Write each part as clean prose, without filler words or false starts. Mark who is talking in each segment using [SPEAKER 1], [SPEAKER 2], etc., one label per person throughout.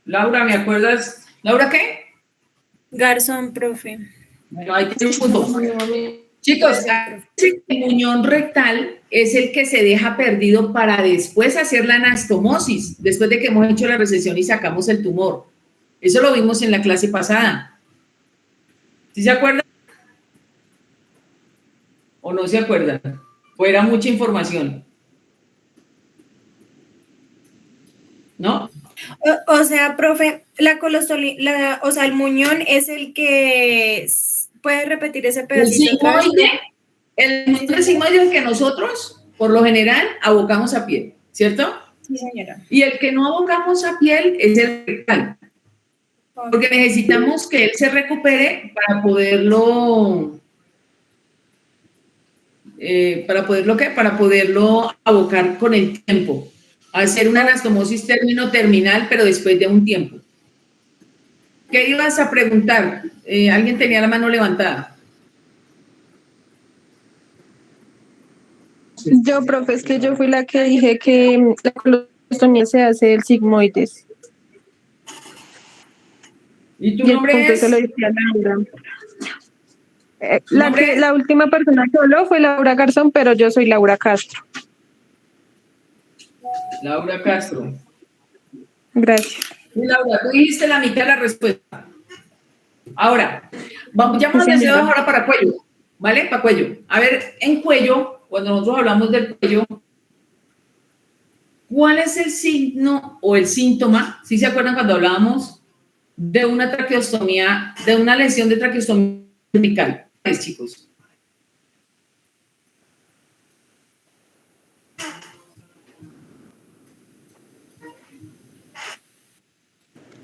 [SPEAKER 1] Laura, ¿me acuerdas? ¿Laura qué?
[SPEAKER 2] Garzón, profe.
[SPEAKER 1] Bueno, ahí tiene un punto. Chicos, el muñón rectal es el que se deja perdido para después hacer la anastomosis, después de que hemos hecho la resección y sacamos el tumor. Eso lo vimos en la clase pasada. ¿Sí se acuerdan? ¿O no se acuerdan? ¿O era mucha información? ¿No?
[SPEAKER 2] O sea, profe, o sea, el muñón es el que puede repetir ese pedacito otra vez.
[SPEAKER 1] El sigmoide es el que nosotros, por lo general, abocamos a piel, ¿cierto?
[SPEAKER 2] Sí, señora.
[SPEAKER 1] Y el que no abocamos a piel es el rectal. Porque necesitamos que él se recupere para poderlo, para poderlo abocar con el tiempo. Hacer una anastomosis terminal, pero después de un tiempo. ¿Qué ibas a preguntar? Alguien tenía la mano levantada.
[SPEAKER 3] Yo, profe, es que yo fui la que dije que la colostomía se hace del sigmoides.
[SPEAKER 1] ¿Y tu nombre es?
[SPEAKER 3] Se lo decía Laura. La última persona que habló fue Laura Garzón, pero yo soy Laura Castro.
[SPEAKER 1] Laura Castro.
[SPEAKER 3] Gracias.
[SPEAKER 1] Laura, tú dijiste la mitad de la respuesta. Ahora, ya vamos a hacer ahora para cuello, ¿vale? Para cuello. A ver, en cuello, cuando nosotros hablamos del cuello, ¿cuál es el signo o el síntoma? ¿Sí se acuerdan cuando hablábamos de una traqueostomía, de una lesión de traqueostomía vertical? Chicos.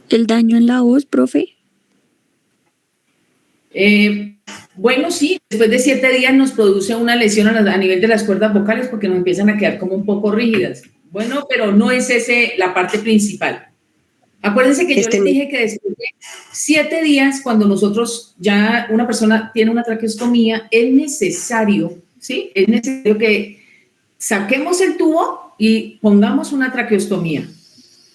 [SPEAKER 4] ¿El daño en la voz, profe?
[SPEAKER 1] Bueno, sí, después de 7 días nos produce una lesión a nivel de las cuerdas vocales porque nos empiezan a quedar como un poco rígidas. Bueno, pero no es ese la parte principal. Acuérdense que yo les dije que después de 7 días, cuando nosotros ya una persona tiene una traqueostomía, es necesario, ¿sí? Es necesario que saquemos el tubo y pongamos una traqueostomía,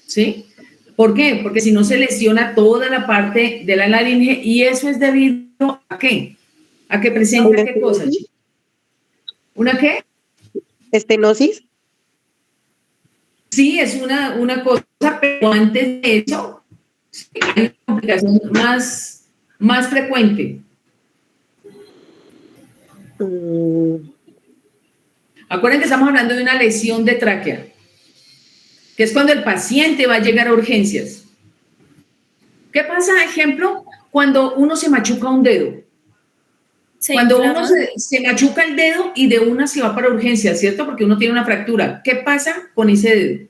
[SPEAKER 1] ¿sí? ¿Por qué? Porque si no se lesiona toda la parte de la laringe y eso es debido ¿a qué? ¿A que presenta qué cosa, chicos? ¿Una qué?
[SPEAKER 5] ¿Estenosis?
[SPEAKER 1] Sí, es una cosa, pero antes de eso hay una complicación más frecuente. Acuérdense que estamos hablando de una lesión de tráquea, que es cuando el paciente va a llegar a urgencias. ¿Qué pasa, ejemplo, cuando uno se machuca un dedo? Cuando uno se machuca el dedo y de una se va para urgencias, ¿cierto? Porque uno tiene una fractura. ¿Qué pasa con ese dedo?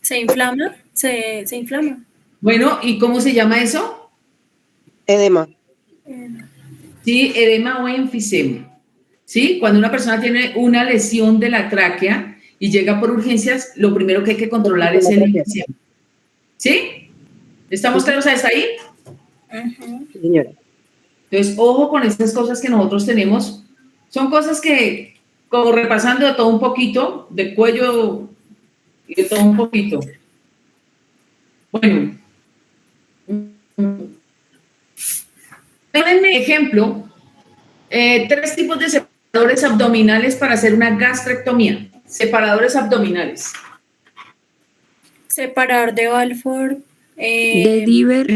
[SPEAKER 2] Se inflama, se inflama.
[SPEAKER 1] Bueno, ¿y cómo se llama eso?
[SPEAKER 5] Edema.
[SPEAKER 1] Sí, edema o enfisema. ¿Sí? Cuando una persona tiene una lesión de la tráquea y llega por urgencias, lo primero que hay que controlar es el enfisema. ¿Sí? ¿Estamos claros hasta ahí?
[SPEAKER 5] Sí, señora.
[SPEAKER 1] Entonces, ojo con estas cosas que nosotros tenemos. Son cosas que, como repasando de todo un poquito, de cuello y de todo un poquito. Bueno. Denme ejemplo, 3 tipos de separadores abdominales para hacer una gastrectomía. Separadores abdominales.
[SPEAKER 2] Separador de Balfour.
[SPEAKER 4] De Diver.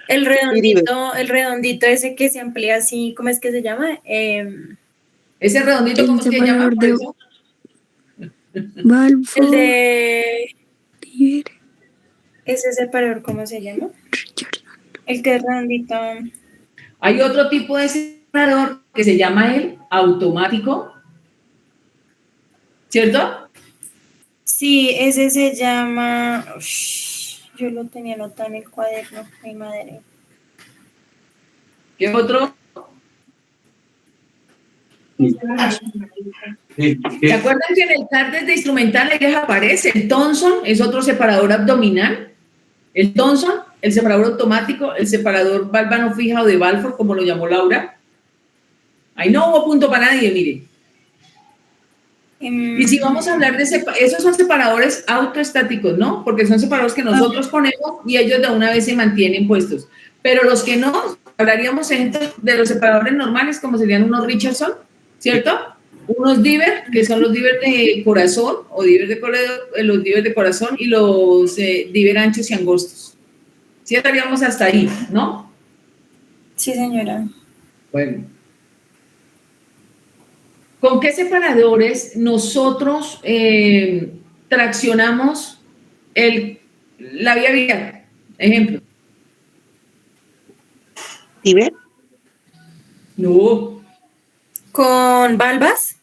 [SPEAKER 2] El redondito ese que se amplía así, ¿cómo es que se llama?
[SPEAKER 1] Ese redondito, ¿cómo se llama?
[SPEAKER 4] Balfour.
[SPEAKER 2] El de Diver. ¿Ese separador cómo se llama? El que es redondito.
[SPEAKER 1] Hay otro tipo de separador que se llama el automático, ¿cierto?
[SPEAKER 2] Sí, ese se llama... yo lo tenía anotado en el cuaderno, mi madre.
[SPEAKER 1] ¿Qué otro? ¿Se acuerdan que en el cartel de instrumental ahí les aparece? El Thomson es otro separador abdominal. El Thomson, el separador automático, el separador válvano fija o de Balfour, como lo llamó Laura. Ahí no hubo punto para nadie, mire. Y si vamos a hablar de esos son separadores autoestáticos, ¿no? Porque son separadores que nosotros ponemos y ellos de una vez se mantienen puestos. Pero los que no, hablaríamos de los separadores normales, como serían unos Richardson, ¿cierto? Unos Diver, que son los Diver de corazón, o los Diver de corazón, y los Diver anchos y angostos. Sí estaríamos hasta ahí, ¿no?
[SPEAKER 2] Sí, señora.
[SPEAKER 1] Bueno. ¿Con qué separadores nosotros traccionamos la vía vial? Ejemplo.
[SPEAKER 5] ¿Diver?
[SPEAKER 1] No.
[SPEAKER 2] ¿Con valvas?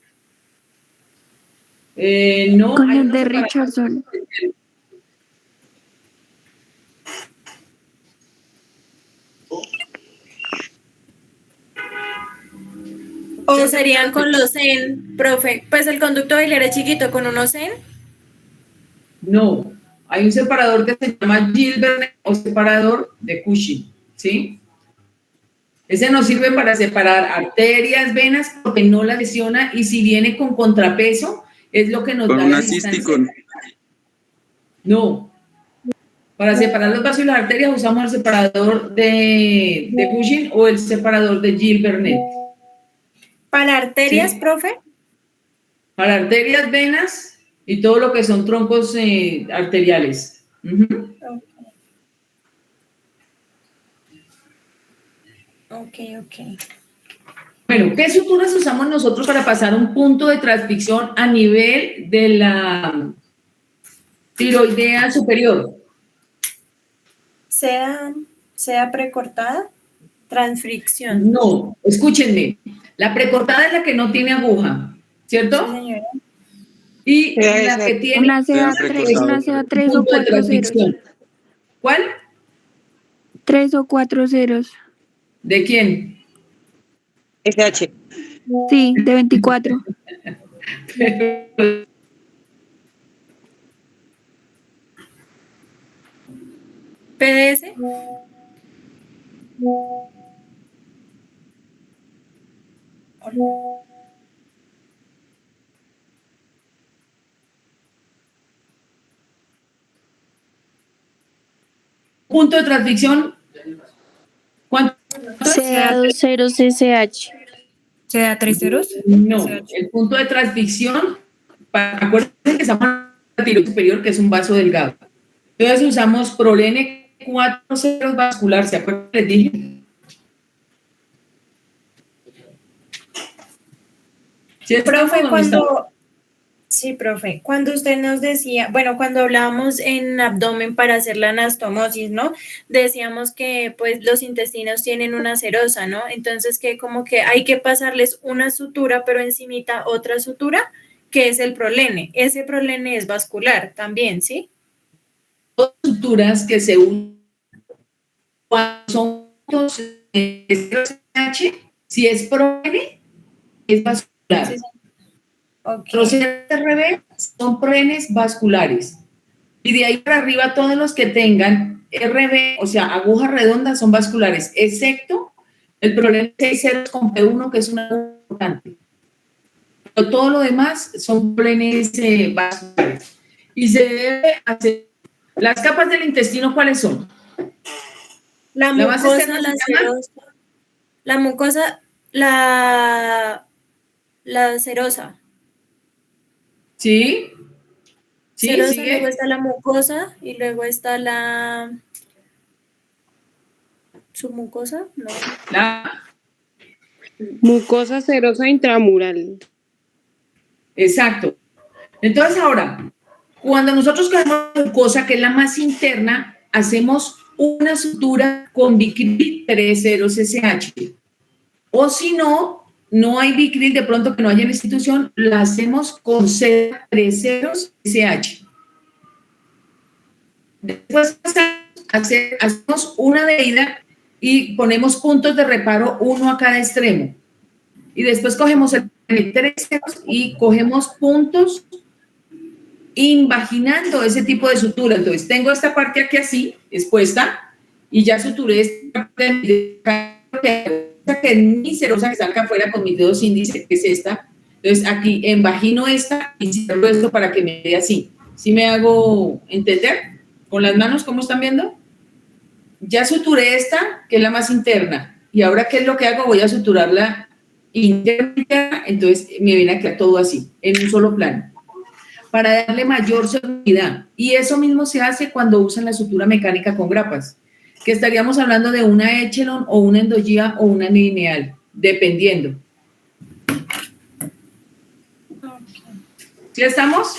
[SPEAKER 1] No.
[SPEAKER 4] Con el de Richardson.
[SPEAKER 2] ¿O serían con los CEN, profe? Pues el conducto biliar es chiquito, ¿con unos CEN?
[SPEAKER 1] No. Hay un separador que se llama Gilbert o separador de Cushing, ¿sí? Ese nos sirve para separar arterias, venas, porque no la lesiona, y si viene con contrapeso, es lo que nos da la distancia. No. Para separar los vasos y las arterias usamos el separador de Cushing o el separador de Gilbert-Net.
[SPEAKER 2] ¿Para arterias,
[SPEAKER 1] Sí.
[SPEAKER 2] profe?
[SPEAKER 1] Para arterias, venas y todo lo que son troncos arteriales. Uh-huh.
[SPEAKER 2] Ok.
[SPEAKER 1] Bueno, ¿qué suturas usamos nosotros para pasar un punto de transficción a nivel de la tiroidea superior?
[SPEAKER 2] ¿Sea precortada? Transfricción.
[SPEAKER 1] No, escúchenme. La precortada es la que no tiene aguja, ¿cierto?
[SPEAKER 2] Sí, señora.
[SPEAKER 1] Y la que tiene
[SPEAKER 4] Una sea 3 o
[SPEAKER 1] punto de
[SPEAKER 4] 4 ceros.
[SPEAKER 1] transficción. ¿Cuál?
[SPEAKER 4] 3 o 4 ceros.
[SPEAKER 1] ¿De quién?
[SPEAKER 5] SH.
[SPEAKER 4] Sí, de 24.
[SPEAKER 2] ¿PDS?
[SPEAKER 1] Punto de transficción. ¿Cuánto?
[SPEAKER 4] Sea 2 ceros SH.
[SPEAKER 2] ¿Sea 3 ceros?
[SPEAKER 1] No, el punto de transficción, acuérdense que estamos en la tiroides superior, que es un vaso delgado. Entonces usamos prolene 4 ceros vascular, ¿se acuerdan? Les dije. ¿Sí,
[SPEAKER 2] Profe,
[SPEAKER 1] cuando
[SPEAKER 2] sí, profe, cuando usted nos decía, bueno, cuando hablábamos en abdomen para hacer la anastomosis, ¿no? Decíamos que pues los intestinos tienen una serosa, ¿no? Entonces que como que hay que pasarles una sutura, pero encimita otra sutura, que es el prolene. Ese prolene es vascular también, ¿sí?
[SPEAKER 1] Suturas que se unen cuando son H, si es prolene, es vascular.
[SPEAKER 2] Sí, sí. Okay.
[SPEAKER 1] Los RB son prolenes vasculares. Y de ahí para arriba, todos los que tengan RB, o sea, aguja redonda, son vasculares, excepto el prolene 6 ceros con P1, que es una aguja importante. Pero todo lo demás son prolenes vasculares. Y se debe hacer. Las capas del intestino, ¿cuáles son?
[SPEAKER 2] La mucosa, la serosa. La mucosa, la serosa.
[SPEAKER 1] Sí. Sí,
[SPEAKER 2] serosa,
[SPEAKER 1] sigue.
[SPEAKER 2] luego está la mucosa y luego está la submucosa, no.
[SPEAKER 1] La
[SPEAKER 6] mucosa serosa intramural.
[SPEAKER 1] Exacto. Entonces ahora, cuando nosotros cogemos la mucosa, que es la más interna, hacemos una sutura con Vicryl 3 ceros SH. O si no hay Vicryl, de pronto que no haya en la institución, la hacemos con seda 3 ceros SH. Después hacemos una adherida y ponemos puntos de reparo, uno a cada extremo. Y después cogemos el 3 ceros y cogemos puntos invaginando ese tipo de sutura. Entonces tengo esta parte aquí así, expuesta, y ya suturé esta parte que es mi serosa que está acá afuera con mis dedos índices, que es esta. Entonces, aquí embajino esta y cierro esto para que me quede así. ¿Sí me hago entender? Con las manos, ¿cómo están viendo? Ya suturé esta, que es la más interna. Y ahora, ¿qué es lo que hago? Voy a suturar la interna, entonces me viene a quedar todo así, en un solo plano, para darle mayor seguridad. Y eso mismo se hace cuando usan la sutura mecánica con grapas, que estaríamos hablando de una echelon o una endogía o una lineal, dependiendo. ¿Sí estamos?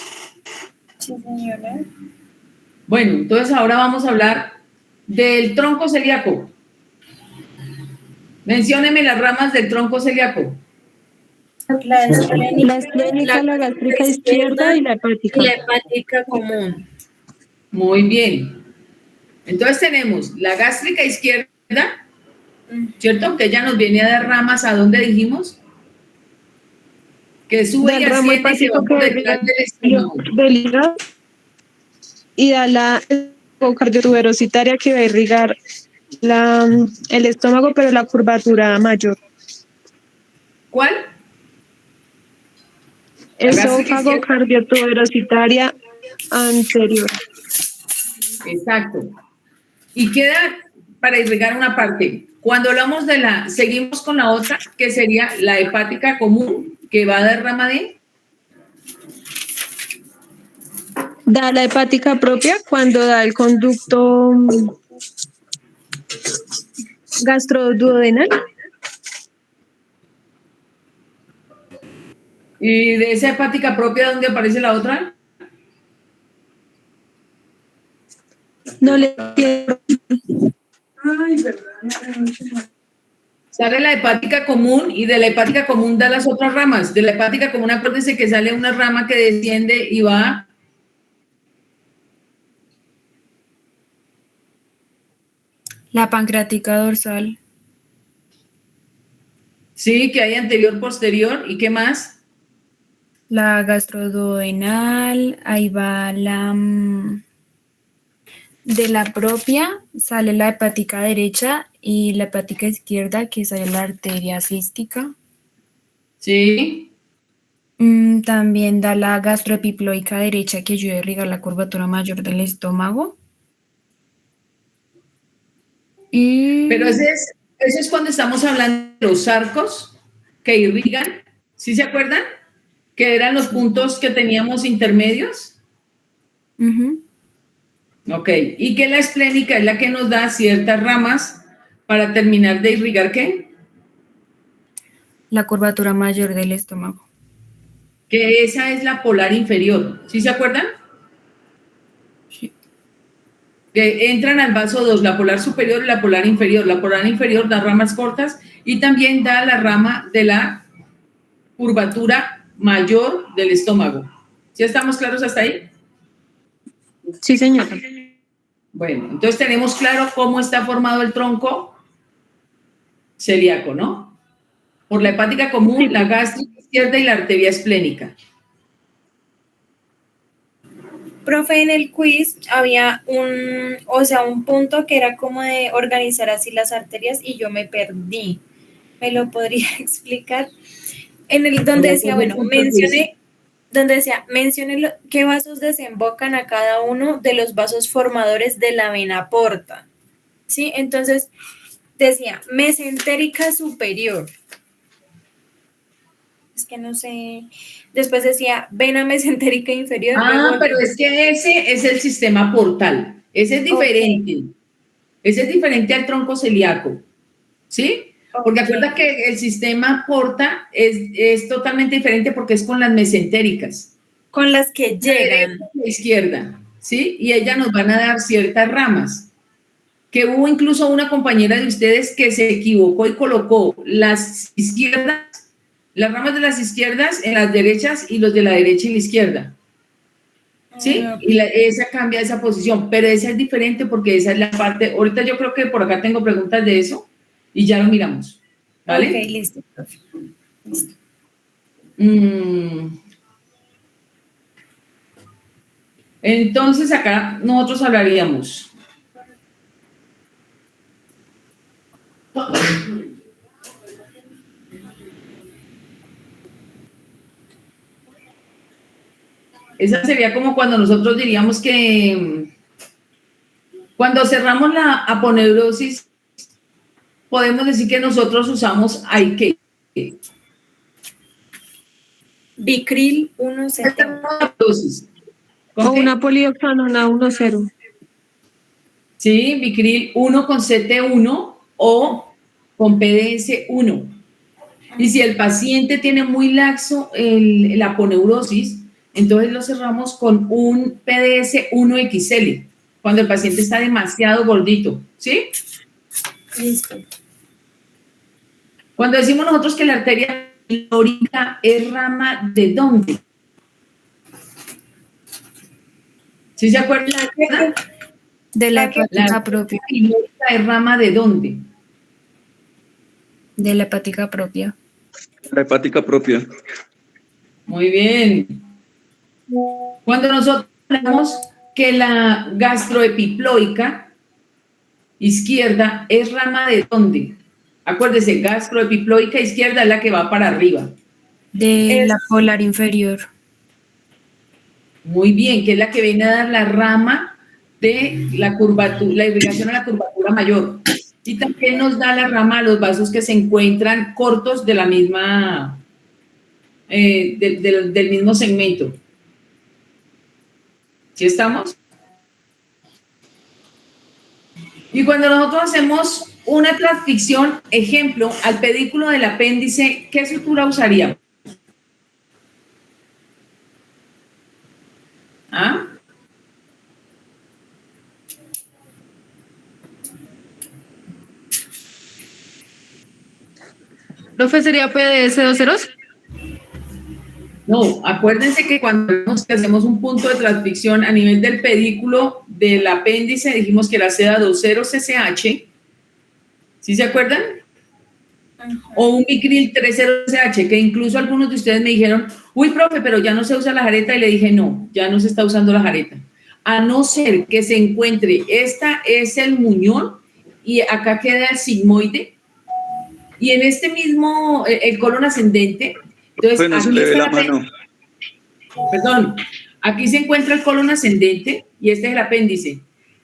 [SPEAKER 2] Sí, señora.
[SPEAKER 1] Bueno, entonces ahora vamos a hablar del tronco celíaco. Mencióneme las ramas del tronco celíaco.
[SPEAKER 2] La esplénica,
[SPEAKER 3] La esplénica, la gástrica izquierda y la hepática.
[SPEAKER 2] y la hepática común.
[SPEAKER 1] Muy bien. Entonces tenemos la gástrica izquierda, ¿cierto? Que ella nos viene a dar ramas, ¿a dónde dijimos? Que sube
[SPEAKER 3] Del
[SPEAKER 1] y
[SPEAKER 3] ramo
[SPEAKER 1] asciende y se va
[SPEAKER 3] hepático
[SPEAKER 1] por
[SPEAKER 3] que
[SPEAKER 1] detrás del estómago.
[SPEAKER 3] del hígado y da la cardiotuberositaria que va a irrigar el estómago, pero la curvatura mayor.
[SPEAKER 1] ¿Cuál? La gástrica
[SPEAKER 3] Esófago,
[SPEAKER 1] izquierda.
[SPEAKER 3] cardiotuberositaria anterior.
[SPEAKER 1] Exacto. Y queda para irrigar una parte. Cuando hablamos de seguimos con la otra, que sería la hepática común, que va a dar rama de...
[SPEAKER 3] Da la hepática propia cuando da el conducto gastroduodenal.
[SPEAKER 1] Y de esa hepática propia, ¿dónde aparece la otra?
[SPEAKER 3] No le
[SPEAKER 1] Sale la hepática común y de la hepática común da las otras ramas. De la hepática común, acuérdense que sale una rama que desciende y va...
[SPEAKER 2] La pancreática dorsal.
[SPEAKER 1] Sí, que hay anterior, posterior. ¿Y qué más?
[SPEAKER 2] La gastroduodenal, ahí va de la propia, sale la hepática derecha y la hepática izquierda, que sale la arteria cística.
[SPEAKER 1] Sí.
[SPEAKER 2] También da la gastroepiploica derecha, que ayuda a irrigar la curvatura mayor del estómago. Y
[SPEAKER 1] Pero eso es cuando estamos hablando de los arcos que irrigan. ¿Sí se acuerdan? Que eran los puntos que teníamos intermedios.
[SPEAKER 2] ujú,
[SPEAKER 1] Ok. Y que la esplénica es la que nos da ciertas ramas para terminar de irrigar, ¿qué?
[SPEAKER 2] la curvatura mayor del estómago.
[SPEAKER 1] Que esa es la polar inferior. ¿Sí se acuerdan?
[SPEAKER 2] Sí.
[SPEAKER 1] Que entran al vaso 2, la polar superior y la polar inferior. La polar inferior da ramas cortas y también da la rama de la curvatura mayor del estómago. ¿Sí estamos claros hasta ahí?
[SPEAKER 3] Sí, señora.
[SPEAKER 1] Bueno, entonces tenemos claro cómo está formado el tronco celíaco, ¿no? Por la hepática común, la gástrica izquierda y la arteria esplénica.
[SPEAKER 2] Profe, en el quiz había un punto que era como de organizar así las arterias y yo me perdí. ¿Me lo podría explicar? Donde decía, bueno, mencione qué vasos desembocan a cada uno de los vasos formadores de la vena porta. ¿Sí? Entonces, decía, mesentérica superior. Es que no sé. Después decía, vena mesentérica inferior.
[SPEAKER 1] Ah, pero es que ese es el sistema portal. Ese es diferente. Okay. Ese es diferente al tronco celíaco. ¿Sí? Porque acuerda que el sistema porta es totalmente diferente porque es con las mesentéricas.
[SPEAKER 2] Con las que llegan.
[SPEAKER 1] A la izquierda, ¿sí? Y ellas nos van a dar ciertas ramas. Que hubo incluso una compañera de ustedes que se equivocó y colocó las izquierdas, las ramas de las izquierdas en las derechas y los de la derecha y la izquierda. ¿Sí? Y esa cambia esa posición, pero esa es diferente porque esa es la parte, ahorita yo creo que por acá tengo preguntas de eso y ya lo miramos. ¿Vale?
[SPEAKER 2] Ok, listo. Listo.
[SPEAKER 1] Entonces acá nosotros hablaríamos. Esa sería como cuando nosotros diríamos que cuando cerramos la aponeurosis, podemos decir que nosotros usamos ¿qué?
[SPEAKER 2] Bicril 1,70.
[SPEAKER 3] O una polioxanona 1,0.
[SPEAKER 1] Sí, Bicril 1 con CT1 o con PDS1. Y si el paciente tiene muy laxo la aponeurosis, entonces lo cerramos con un PDS1 XL, cuando el paciente está demasiado gordito, ¿sí?
[SPEAKER 2] Listo.
[SPEAKER 1] Cuando decimos nosotros que la arteria pilórica es rama de dónde. ¿Sí se acuerdan?
[SPEAKER 2] De la hepática propia.
[SPEAKER 1] La pilórica es rama de dónde.
[SPEAKER 2] De la hepática propia.
[SPEAKER 7] La hepática propia.
[SPEAKER 1] Muy bien. Cuando nosotros hablamos que la gastroepiploica izquierda es rama de dónde. Acuérdese, gastroepiploica izquierda es la que va para arriba.
[SPEAKER 2] De la polar inferior.
[SPEAKER 1] Muy bien, que es la que viene a dar la rama de la curvatura, la irrigación a la curvatura mayor. Y también nos da la rama a los vasos que se encuentran cortos de la misma, del mismo segmento. ¿Sí estamos? Y cuando nosotros hacemos una transficción, ejemplo, al pedículo del apéndice, ¿qué sutura usaríamos? ¿Ah?
[SPEAKER 3] ¿Profe, sería PDS 2,0?
[SPEAKER 1] No, acuérdense que cuando hacemos un punto de transficción a nivel del pedículo del apéndice, dijimos que era seda 2,0 CCH. ¿Sí se acuerdan? O un Bicril 3,0 CCH, que incluso algunos de ustedes me dijeron, uy, profe, pero ya no se usa la jareta, y le dije, no, ya no se está usando la jareta. A no ser que se encuentre, esta es el muñón, y acá queda el sigmoide, y en este mismo, el colon ascendente. Entonces,
[SPEAKER 7] Bueno, se le ve la mano.
[SPEAKER 1] Perdón, aquí se encuentra el colon ascendente y este es el apéndice.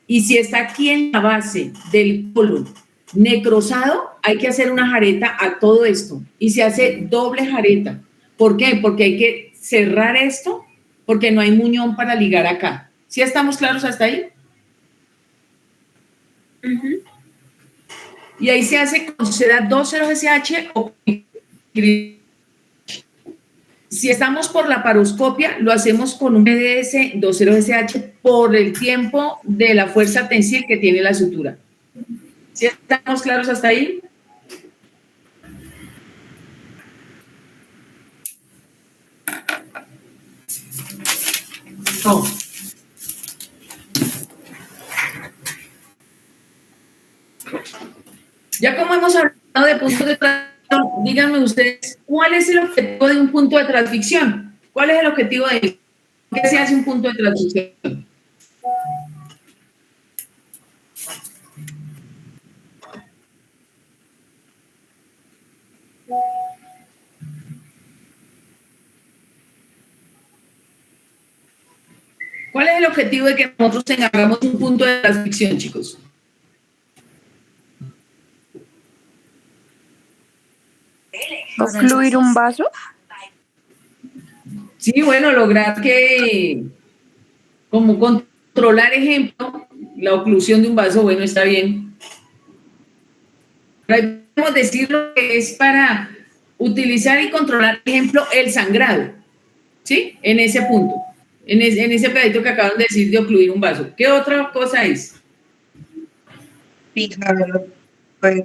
[SPEAKER 1] Y si está aquí en la base del colon necrosado, hay que hacer una jareta a todo esto. Y se hace doble jareta. ¿Por qué? Porque hay que cerrar esto, porque no hay muñón para ligar acá. ¿Sí estamos claros hasta ahí? Y ahí se hace con seda 2,0 SH o si estamos por la paroscopia, lo hacemos con un PDS 2,0 SH por el tiempo de la fuerza tensil que tiene la sutura. ¿Sí estamos claros hasta ahí? No. Ya como hemos hablado de puntos de transficción, díganme ustedes, ¿cuál es el objetivo de un punto de transficción? ¿Cuál es el objetivo de él? ¿Por qué se hace un punto de transficción? ¿Cuál es el objetivo de que nosotros tengamos un punto de transficción, chicos?
[SPEAKER 4] ¿Ocluir un vaso?
[SPEAKER 1] Sí, bueno, lograr que, como controlar, ejemplo, la oclusión de un vaso, bueno, está bien. Pero ahí podemos decir lo que es para utilizar y controlar, ejemplo, el sangrado, ¿sí? En ese punto, en ese pedacito que acaban de decir de ocluir un vaso. ¿Qué otra cosa es?
[SPEAKER 5] Fijar, pues,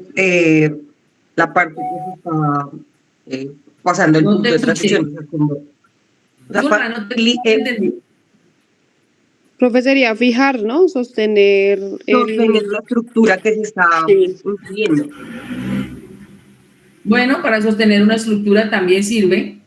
[SPEAKER 5] la parte que se está pasando el
[SPEAKER 1] No
[SPEAKER 5] punto
[SPEAKER 1] te
[SPEAKER 5] de
[SPEAKER 1] escuché.
[SPEAKER 5] transición.
[SPEAKER 1] Zulma, no te entendí.
[SPEAKER 6] Profe, sería fijar, ¿no? Sostener
[SPEAKER 5] sostener la estructura que se está incluyendo.
[SPEAKER 1] Bueno, para sostener una estructura también sirve.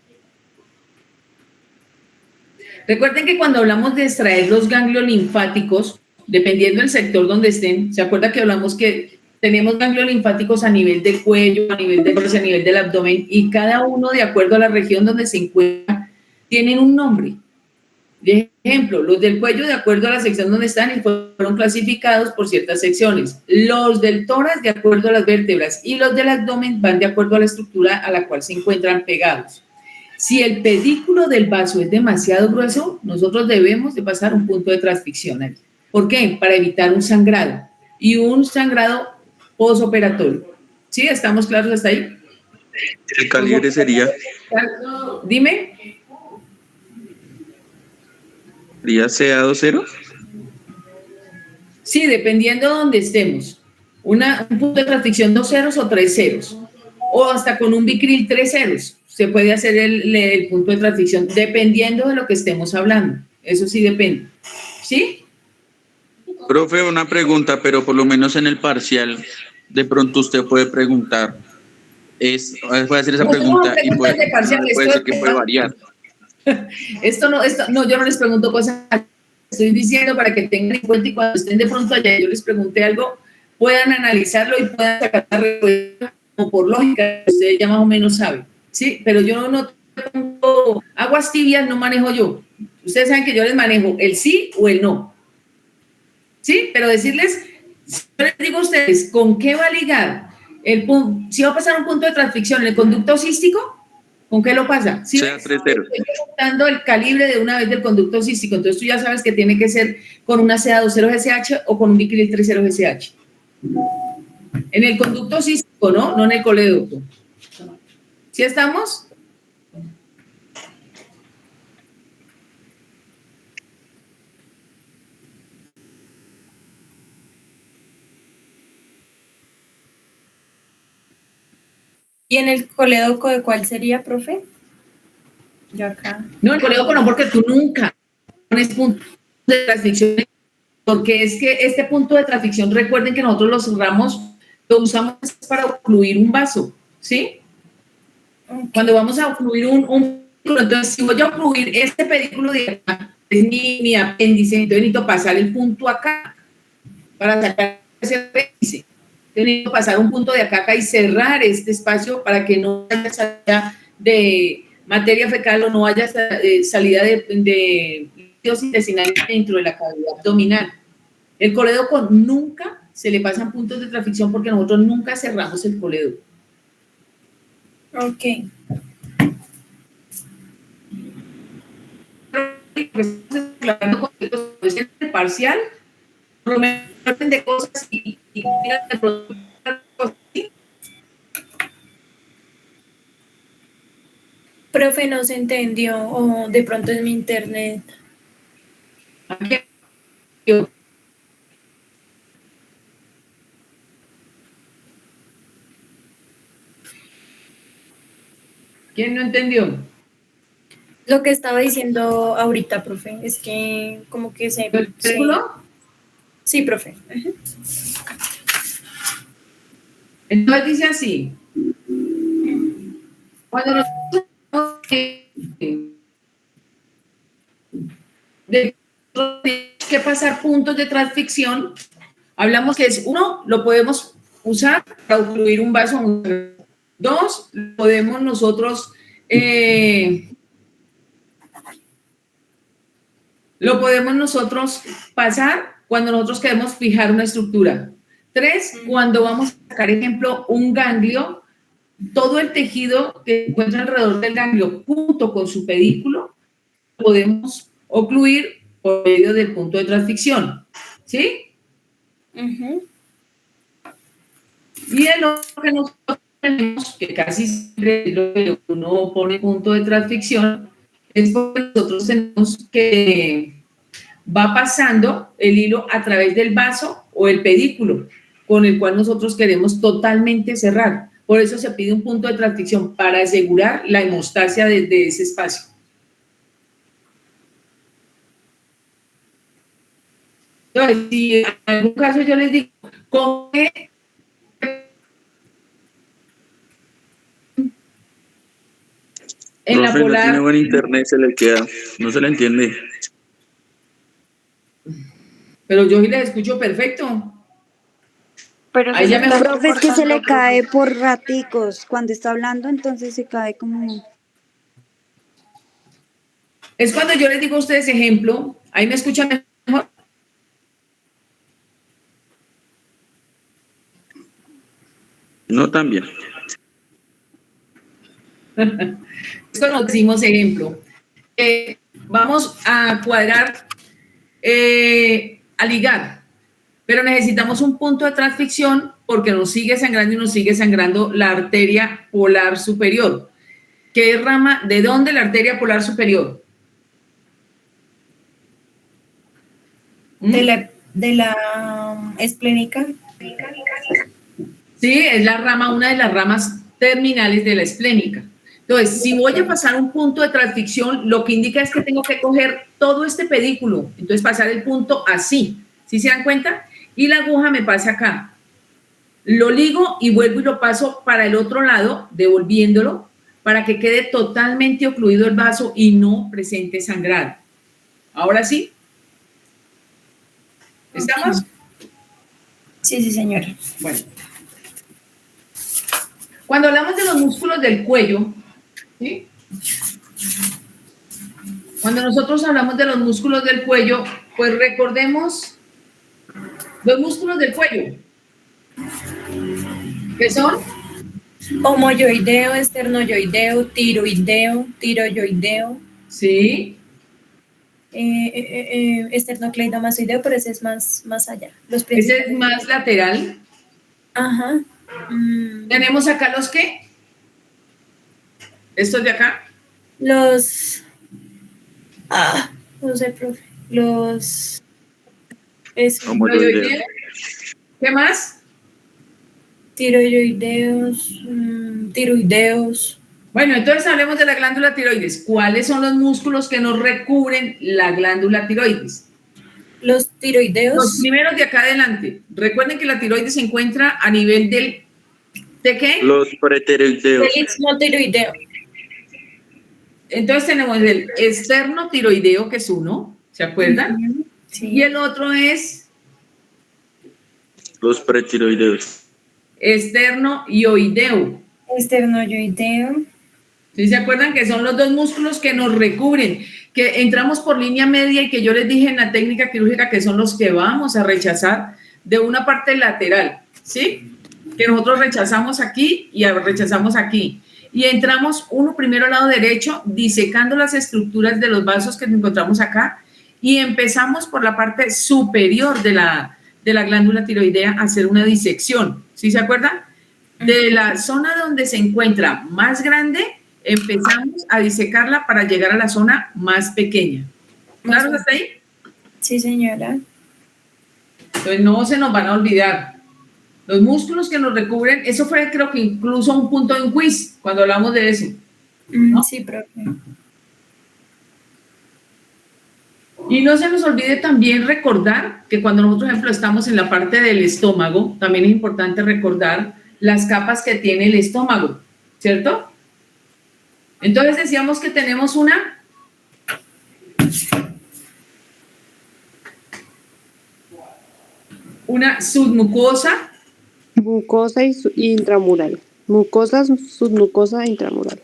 [SPEAKER 1] Recuerden que cuando hablamos de extraer los ganglios linfáticos, dependiendo del sector donde estén, ¿se acuerda que hablamos que tenemos ganglios linfáticos a nivel del cuello, a nivel del torso, a nivel del abdomen, y cada uno, de acuerdo a la región donde se encuentra, tienen un nombre? De ejemplo, los del cuello de acuerdo a la sección donde están y fueron clasificados por ciertas secciones. Los del tórax de acuerdo a las vértebras y los del abdomen van de acuerdo a la estructura a la cual se encuentran pegados. Si el pedículo del vaso es demasiado grueso, nosotros debemos de pasar un punto de transficción ahí. ¿Por qué? Para evitar un sangrado y un sangrado posoperatorio. ¿Sí? ¿Estamos claros hasta ahí?
[SPEAKER 7] El calibre sería,
[SPEAKER 1] Dime.
[SPEAKER 7] ¿sería CA20?
[SPEAKER 1] Sí, dependiendo de donde estemos. Un punto de transficción 2 ceros o 3 ceros. O hasta con un bicril 3 ceros. Se puede hacer el punto de transficción dependiendo de lo que estemos hablando. Eso sí depende. ¿Sí?
[SPEAKER 7] Profe, una pregunta, pero por lo menos en el parcial, de pronto usted puede preguntar, puede hacer esa pregunta y puede ser que puede variar.
[SPEAKER 1] Esto no, yo no les pregunto cosas, estoy diciendo para que tengan en cuenta y cuando estén de pronto allá yo les pregunte algo, puedan analizarlo y puedan sacar la respuesta como por lógica, ustedes ya más o menos saben, ¿sí? Pero yo no tengo aguas tibias, no manejo yo. Ustedes saben que yo les manejo el sí o el no, ¿sí? Pero decirles, yo les digo a ustedes, ¿con qué va a ligar? Si va a pasar un punto de transficción en el conducto cístico, ¿con qué lo pasa? Si
[SPEAKER 7] sea 3 ceros.
[SPEAKER 1] estoy preguntando el calibre de una vez del conducto cístico, entonces tú ya sabes que tiene que ser con una CA20 GSH o con un bicril 30 GSH. En el conducto cístico, ¿no? No en el coledoco. ¿Sí estamos?
[SPEAKER 2] ¿Y en el coledoco de cuál sería, profe? Yo acá.
[SPEAKER 1] No, el coledoco no, porque tú nunca pones punto de transficción, porque es que este punto de transficción, recuerden que nosotros los cerramos, lo usamos para ocluir un vaso, ¿sí? Okay. Cuando vamos a ocluir un entonces si voy a ocluir este pedículo de acá, es mi apéndice, entonces necesito pasar el punto acá para sacar ese apéndice. Necesito pasar un punto de acá y cerrar este espacio para que no haya salida de materia fecal o no haya salida de líquidos intestinales dentro de la cavidad abdominal. El colédoco nunca se le pasan puntos de transficción porque nosotros nunca cerramos el colédoco.
[SPEAKER 2] Ok.
[SPEAKER 1] El parcial, de cosas y
[SPEAKER 2] Profe, no se entendió o de pronto es mi internet.
[SPEAKER 1] ¿Quién no entendió?
[SPEAKER 2] Lo que estaba diciendo ahorita, profe, es que como que se...
[SPEAKER 1] ¿El círculo?
[SPEAKER 2] Sí, profe.
[SPEAKER 1] Entonces dice así. Cuando nosotros que pasar puntos de transficción, hablamos que es uno, lo podemos usar para ocluir un vaso. Dos, podemos nosotros pasar cuando nosotros queremos fijar una estructura. Tres, cuando vamos a sacar, ejemplo, un ganglio, todo el tejido que se encuentra alrededor del ganglio junto con su pedículo, podemos ocluir por medio del punto de transficción. ¿Sí?
[SPEAKER 2] Uh-huh.
[SPEAKER 1] Y el otro que nosotros tenemos, que casi siempre lo que uno pone punto de transficción, es porque nosotros tenemos que va pasando el hilo a través del vaso o el pedículo con el cual nosotros queremos totalmente cerrar. Por eso se pide un punto de transficción para asegurar la hemostasia de ese espacio. Entonces, si en algún caso yo les digo, ¿con qué? En la polar.
[SPEAKER 7] No tiene buen internet, se le queda, no se le entiende.
[SPEAKER 1] Pero yo sí les escucho perfecto.
[SPEAKER 8] Pero
[SPEAKER 1] ahí ya me
[SPEAKER 8] profe, es que se le cae por raticos. Cuando está hablando, entonces se cae como...
[SPEAKER 1] Es cuando yo les digo a ustedes ejemplo, ahí me escuchan mejor.
[SPEAKER 7] No tan bien.
[SPEAKER 1] Es cuando decimos ejemplo. Vamos a cuadrar, a ligar, pero necesitamos un punto de transficción porque nos sigue sangrando y nos sigue sangrando la arteria polar superior. ¿Qué rama? ¿De dónde la arteria polar superior?
[SPEAKER 2] De la esplénica.
[SPEAKER 1] Sí, es la rama, una de las ramas terminales de la esplénica. Entonces, si voy a pasar un punto de transficción, lo que indica es que tengo que coger todo este pedículo, entonces pasar el punto así, ¿sí se dan cuenta? Y la aguja me pasa acá. Lo ligo y vuelvo y lo paso para el otro lado, devolviéndolo, para que quede totalmente ocluido el vaso y no presente sangrado. Ahora sí. ¿Estamos?
[SPEAKER 2] Sí, sí, señora.
[SPEAKER 1] Bueno. Cuando hablamos de los músculos del cuello, ¿sí? Cuando nosotros hablamos de los músculos del cuello, pues recordemos los músculos del cuello. ¿Qué son?
[SPEAKER 2] Homoyoideo, esternoyoideo, tiroideo, tiroyoideo.
[SPEAKER 1] Sí.
[SPEAKER 2] Esternocleidomastoideo, pero ese es más allá. Los
[SPEAKER 1] Ese es más lateral.
[SPEAKER 2] Ajá.
[SPEAKER 1] Tenemos acá los ¿qué? ¿Estos de acá?
[SPEAKER 2] Los... no sé, profe. Los...
[SPEAKER 1] Homoyoideo. ¿Qué más?
[SPEAKER 2] Tiroideos, tiroideos.
[SPEAKER 1] Bueno, entonces hablemos de la glándula tiroides. ¿Cuáles son los músculos que nos recubren la glándula tiroides?
[SPEAKER 2] Los tiroideos.
[SPEAKER 1] Los primeros de acá adelante. Recuerden que la tiroides se encuentra a nivel del... ¿De qué?
[SPEAKER 7] Los pretiroideos.
[SPEAKER 2] El istmotiroideo.
[SPEAKER 1] Entonces tenemos el esternotiroideo, que es uno, ¿se acuerdan?
[SPEAKER 2] Sí.
[SPEAKER 1] Y el otro es...
[SPEAKER 7] Los pretiroideos.
[SPEAKER 1] Esternoioideo.
[SPEAKER 2] Esternoyoideo.
[SPEAKER 1] ¿Sí se acuerdan que son los dos músculos que nos recubren? Que entramos por línea media y que yo les dije en la técnica quirúrgica que son los que vamos a rechazar de una parte lateral, ¿sí? Que nosotros rechazamos aquí y rechazamos aquí. Y entramos uno primero al lado derecho, disecando las estructuras de los vasos que encontramos acá y empezamos por la parte superior de la glándula tiroidea a hacer una disección. ¿Sí se acuerdan? De la zona donde se encuentra más grande, empezamos a disecarla para llegar a la zona más pequeña. ¿Claro hasta ahí?
[SPEAKER 2] Sí, señora.
[SPEAKER 1] Entonces no se nos van a olvidar. Los músculos que nos recubren, eso fue creo que incluso un punto en quiz cuando hablamos de eso, ¿no?
[SPEAKER 2] Sí, profe.
[SPEAKER 1] Y no se nos olvide también recordar que cuando nosotros, por ejemplo, estamos en la parte del estómago, también es importante recordar las capas que tiene el estómago, ¿cierto? Entonces decíamos que tenemos una submucosa.
[SPEAKER 6] Mucosa y intramural. Mucosa, submucosa, intramural.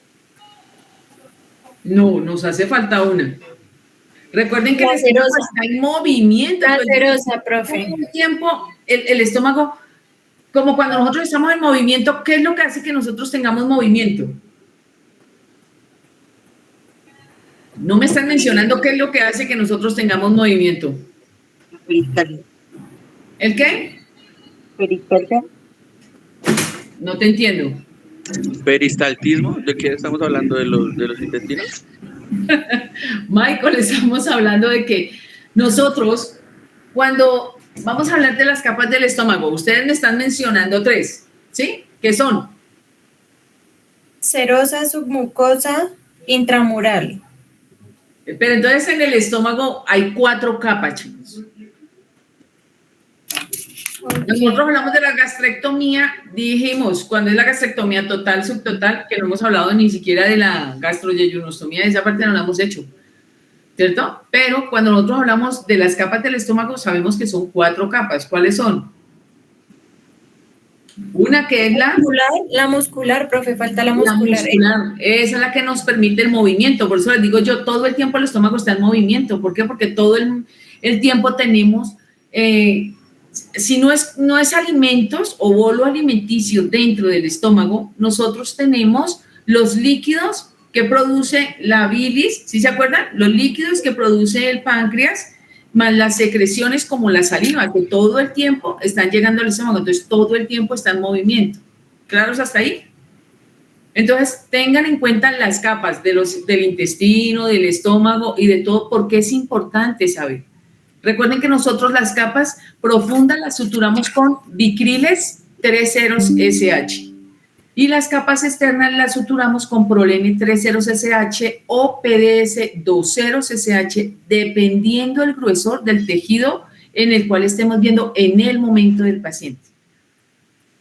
[SPEAKER 1] No, nos hace falta una. Recuerden que el estómago está en movimiento.
[SPEAKER 2] La serosa, profe.
[SPEAKER 1] Todo el tiempo el estómago, como cuando nosotros estamos en movimiento, ¿qué es lo que hace que nosotros tengamos movimiento? No me están mencionando qué es lo que hace que nosotros tengamos movimiento.
[SPEAKER 5] Peristaltia.
[SPEAKER 1] ¿El qué?
[SPEAKER 5] Peristaltia.
[SPEAKER 1] No te entiendo.
[SPEAKER 7] ¿Peristaltismo? ¿De qué estamos hablando? ¿De los intestinos?
[SPEAKER 1] Michael, estamos hablando de que nosotros, cuando vamos a hablar de las capas del estómago, ustedes me están mencionando 3, ¿sí? ¿Qué son?
[SPEAKER 2] Serosa, submucosa, intramural.
[SPEAKER 1] Pero entonces en el estómago hay 4 capas, chicos. Nosotros hablamos de la gastrectomía, dijimos, cuando es la gastrectomía total, subtotal, que no hemos hablado ni siquiera de la gastroyejunostomía, esa parte no la hemos hecho, ¿cierto? Pero cuando nosotros hablamos de las capas del estómago, sabemos que son 4 capas. ¿Cuáles son? Una que es
[SPEAKER 2] La muscular, profe, falta la
[SPEAKER 1] la
[SPEAKER 2] muscular.
[SPEAKER 1] muscular. Esa es la que nos permite el movimiento. Por eso les digo yo, todo el tiempo el estómago está en movimiento. ¿Por qué? Porque todo el tiempo tenemos, si no es alimentos o bolo alimenticio dentro del estómago, nosotros tenemos los líquidos que produce la bilis, ¿sí se acuerdan? Los líquidos que produce el páncreas, más las secreciones como la saliva, que todo el tiempo están llegando al estómago, entonces todo el tiempo está en movimiento. ¿Claros hasta ahí? Entonces, tengan en cuenta las capas del intestino, del estómago y de todo, porque es importante saber. Recuerden que nosotros las capas profundas las suturamos con bicriles 3,0-SH y las capas externas las suturamos con prolene 3,0-SH o PDS 2,0-SH, dependiendo del gruesor del tejido en el cual estemos viendo en el momento del paciente.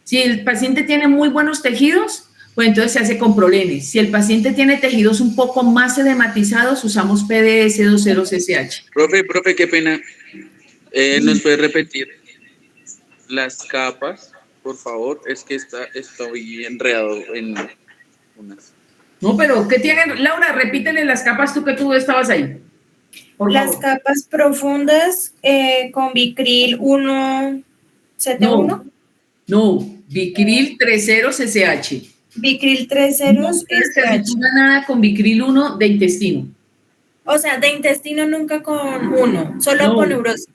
[SPEAKER 1] Si el paciente tiene muy buenos tejidos, pues entonces se hace con prolene. Si el paciente tiene tejidos un poco más edematizados, usamos PDS 2,0-SH.
[SPEAKER 7] Profe, qué pena. ¿Nos puede repetir las capas, por favor? Es que estoy enredado en unas.
[SPEAKER 1] No, pero ¿qué tienen? Laura, repítele las capas tú que tú estabas ahí.
[SPEAKER 2] Las capas profundas con bicril 171.
[SPEAKER 1] No, bicril 3,0-SH.
[SPEAKER 2] Bicril 3,0
[SPEAKER 1] No se sutura nada con bicril 1 de intestino.
[SPEAKER 2] O sea, de intestino nunca con 1, solo con neurosis.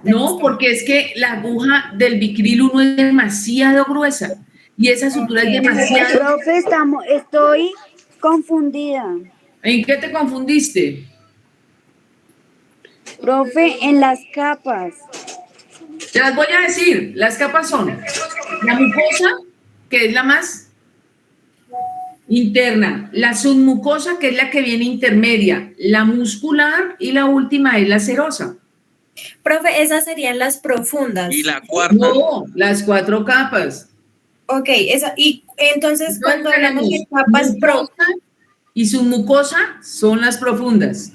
[SPEAKER 1] No, porque es que la aguja del bicril 1 es demasiado gruesa y esa sutura es demasiado.
[SPEAKER 8] Profe, estoy confundida.
[SPEAKER 1] ¿En qué te confundiste?
[SPEAKER 8] Profe, en las capas.
[SPEAKER 1] Te las voy a decir. Las capas son la mucosa, que es la más interna, la submucosa, que es la que viene intermedia, la muscular y la última es la serosa.
[SPEAKER 2] Profe, esas serían las profundas.
[SPEAKER 7] Y la cuarta.
[SPEAKER 1] No, las 4 capas.
[SPEAKER 2] Ok, y entonces cuando hablamos de capas
[SPEAKER 1] mucosa y submucosa son las profundas.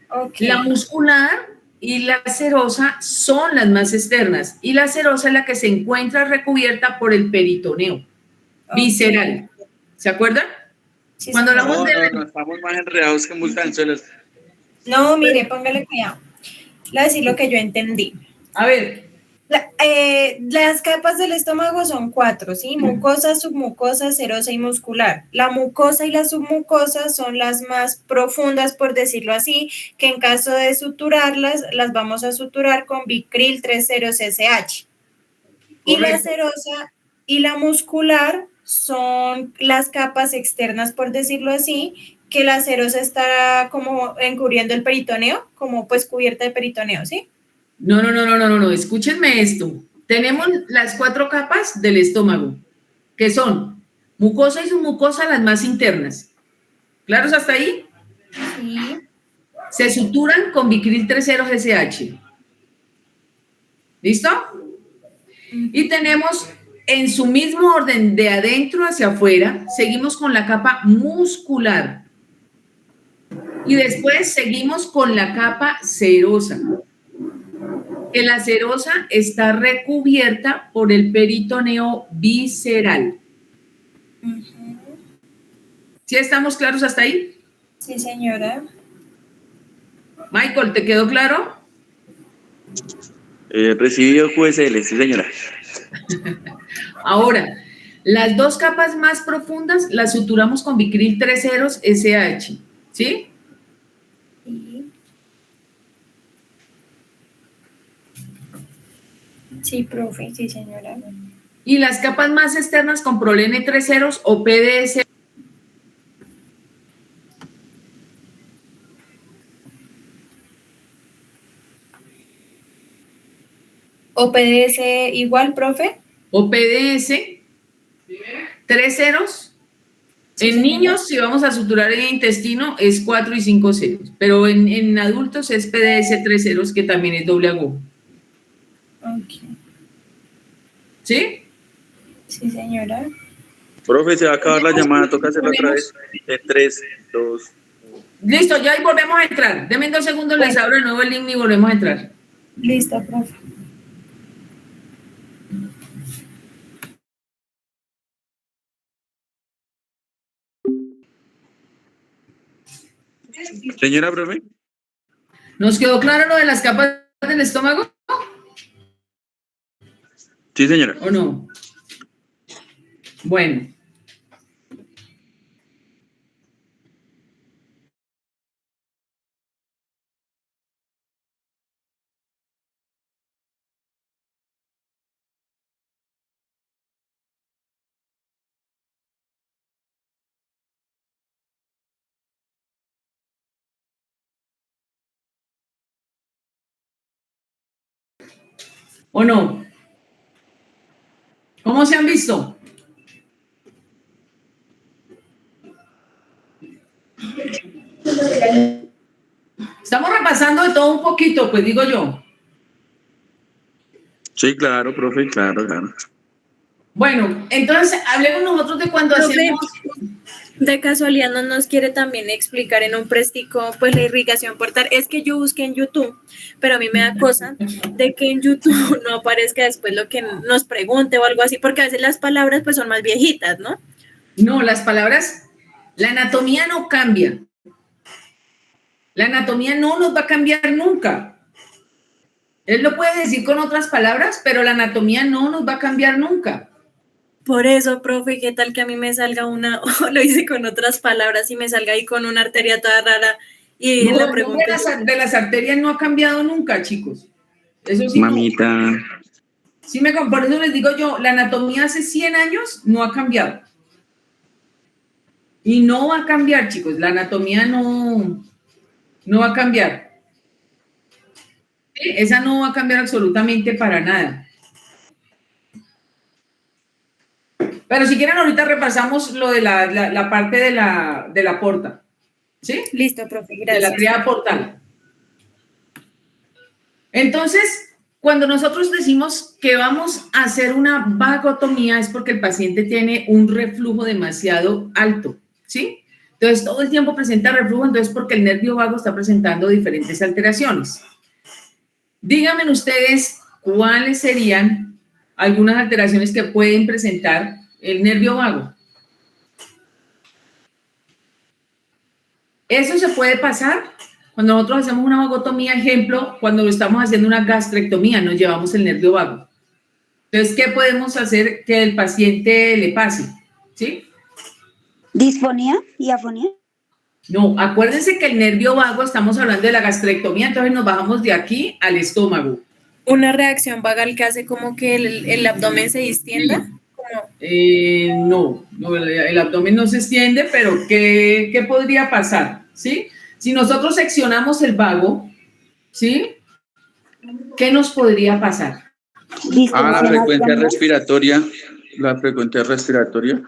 [SPEAKER 2] Okay.
[SPEAKER 1] La muscular y la serosa son las más externas y la serosa es la que se encuentra recubierta por el peritoneo visceral. ¿Se acuerdan?
[SPEAKER 2] Sí,
[SPEAKER 1] Cuando hablamos de...
[SPEAKER 7] No, estamos más enredados que multanzuelas.
[SPEAKER 2] No, mire, póngale cuidado. Le voy a decir lo que yo entendí.
[SPEAKER 1] A ver.
[SPEAKER 2] Las capas del estómago son 4, ¿sí? Mucosa, submucosa, serosa y muscular. La mucosa y la submucosa son las más profundas, por decirlo así, que en caso de suturarlas, las vamos a suturar con bicril 3,0-SH. Y la serosa y la muscular son las capas externas, por decirlo así, que la serosa está como encubriendo el peritoneo, como pues cubierta de peritoneo, ¿sí?
[SPEAKER 1] No, escúchenme esto. Tenemos las 4 capas del estómago, que son mucosa y submucosa, las más internas. ¿Claros hasta ahí?
[SPEAKER 2] Sí.
[SPEAKER 1] Se suturan con bicril 3,0-SH. ¿Listo? Y tenemos en su mismo orden de adentro hacia afuera, seguimos con la capa muscular. Y después seguimos con la capa serosa. Que la serosa está recubierta por el peritoneo visceral. ¿Sí estamos claros hasta ahí?
[SPEAKER 2] Sí, señora.
[SPEAKER 1] Michael, ¿te quedó claro?
[SPEAKER 7] Recibió QSL, sí, señora.
[SPEAKER 1] Ahora, las 2 capas más profundas las suturamos con bicril 3,0-SH, ¿sí?
[SPEAKER 2] Sí, profe, sí, señora.
[SPEAKER 1] Y las capas más externas con prolene 3,0 o PDS.
[SPEAKER 2] ¿O PDS igual, profe?
[SPEAKER 1] O PDS 3,0. En niños, si vamos a suturar el intestino, es 4 y 5 ceros. Pero en adultos es PDS 3,0, que también es doble aguja.
[SPEAKER 2] Ok.
[SPEAKER 1] ¿Sí?
[SPEAKER 2] Sí, señora.
[SPEAKER 7] Profe, se va a acabar la llamada, toca hacerla otra vez. 3, 2.
[SPEAKER 1] Listo, ya ahí volvemos a entrar. Denme 2 segundos, les abro de nuevo el link y volvemos a entrar.
[SPEAKER 2] Listo, profe.
[SPEAKER 7] Señora, profe.
[SPEAKER 1] ¿Nos quedó claro lo de las capas del estómago
[SPEAKER 7] Sí, señora.
[SPEAKER 1] o no? Bueno. ¿O no? ¿Cómo se han visto? Estamos repasando de todo un poquito, pues digo yo.
[SPEAKER 7] Sí, claro, profe, claro, claro.
[SPEAKER 1] Bueno, entonces hablemos nosotros de cuando
[SPEAKER 2] Profe,
[SPEAKER 1] hacemos...
[SPEAKER 2] de casualidad no nos quiere también explicar en un préstico pues la irrigación portal. Es que yo busqué en YouTube, pero a mí me da cosa de que en YouTube no aparezca después lo que nos pregunte o algo así, porque a veces las palabras pues son más viejitas, ¿no?
[SPEAKER 1] No, las palabras, la anatomía no cambia. La anatomía no nos va a cambiar nunca. Él lo puede decir con otras palabras, pero la anatomía no nos va a cambiar nunca.
[SPEAKER 2] Por eso, profe, ¿qué tal que a mí me salga una, o lo hice con otras palabras y me salga ahí con una arteria toda rara y
[SPEAKER 1] No,
[SPEAKER 2] la pregunta
[SPEAKER 1] de las arterias no ha cambiado nunca, chicos. Eso sí.
[SPEAKER 7] Mamita.
[SPEAKER 1] Sí, por eso les digo yo, la anatomía hace 100 años no ha cambiado. Y no va a cambiar, chicos. La anatomía no va a cambiar. ¿Sí? Esa no va a cambiar absolutamente para nada. Pero si quieren, ahorita repasamos lo de la parte de la porta. ¿Sí?
[SPEAKER 2] Listo, profe,
[SPEAKER 1] De
[SPEAKER 2] gracias.
[SPEAKER 1] la tríada portal. Entonces, cuando nosotros decimos que vamos a hacer una vagotomía es porque el paciente tiene un reflujo demasiado alto, ¿sí? Entonces, todo el tiempo presenta reflujo, entonces porque el nervio vago está presentando diferentes alteraciones. Díganme ustedes cuáles serían algunas alteraciones que pueden presentar el nervio vago. Eso se puede pasar cuando nosotros hacemos una vagotomía, ejemplo, cuando estamos haciendo una gastrectomía, nos llevamos el nervio vago. Entonces, ¿qué podemos hacer que el paciente le pase? ¿Sí?
[SPEAKER 8] ¿Disfonía y afonía?
[SPEAKER 1] No, acuérdense que el nervio vago, estamos hablando de la gastrectomía, entonces nos bajamos de aquí al estómago.
[SPEAKER 2] Una reacción vagal que hace como que el abdomen se distienda.
[SPEAKER 1] No, el abdomen no se extiende, pero ¿qué podría pasar? ¿Sí? Si nosotros seccionamos el vago, ¿sí? ¿Qué nos podría pasar?
[SPEAKER 7] La frecuencia respiratoria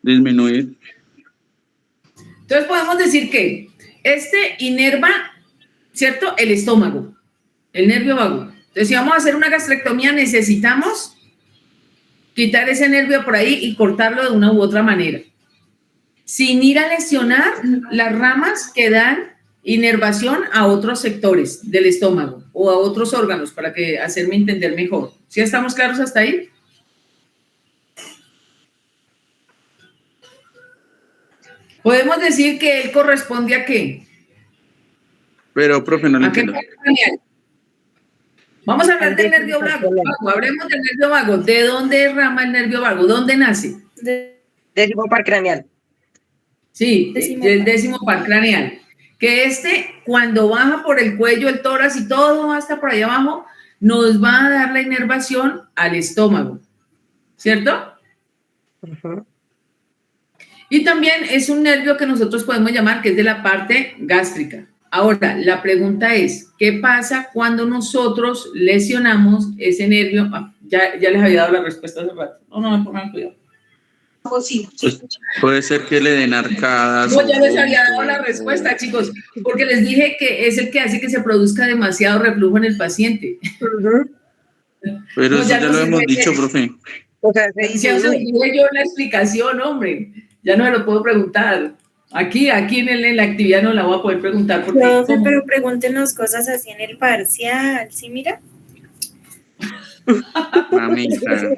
[SPEAKER 7] disminuir.
[SPEAKER 1] Entonces podemos decir que este inerva, ¿cierto? El estómago, el nervio vago. Entonces, si vamos a hacer una gastrectomía, necesitamos quitar ese nervio por ahí y cortarlo de una u otra manera, sin ir a lesionar las ramas que dan inervación a otros sectores del estómago o a otros órganos, para que hacerme entender mejor. ¿Sí estamos claros hasta ahí? Podemos decir que él corresponde a ¿qué?
[SPEAKER 7] Pero, profe, no lo entiendo.
[SPEAKER 1] Vamos a hablar del nervio vago. Hablemos del nervio vago. ¿De dónde rama el nervio vago? ¿Dónde nace?
[SPEAKER 5] Décimo par craneal.
[SPEAKER 1] Sí, el décimo par craneal. Que cuando baja por el cuello, el tórax y todo hasta por ahí abajo, nos va a dar la inervación al estómago. ¿Cierto?
[SPEAKER 5] Uh-huh.
[SPEAKER 1] Y también es un nervio que nosotros podemos llamar que es de la parte gástrica. Ahora, la pregunta es, ¿qué pasa cuando nosotros lesionamos ese nervio? Ya les había dado la respuesta hace rato. No me pongan cuidado.
[SPEAKER 5] Sí.
[SPEAKER 7] Pues, puede ser que le den arcadas.
[SPEAKER 1] No, ya les había dado la respuesta, chicos, porque les dije que es el que hace que se produzca demasiado reflujo en el paciente.
[SPEAKER 5] Uh-huh.
[SPEAKER 7] Pero eso ya lo hemos dicho, profe.
[SPEAKER 5] O sea,
[SPEAKER 1] Ya se dije yo la explicación, hombre. Ya no me lo puedo preguntar. Aquí en la actividad no la voy a poder preguntar. Porque
[SPEAKER 2] Profe, pero pregúntenos cosas así en el parcial, ¿sí mira?
[SPEAKER 7] Mamita.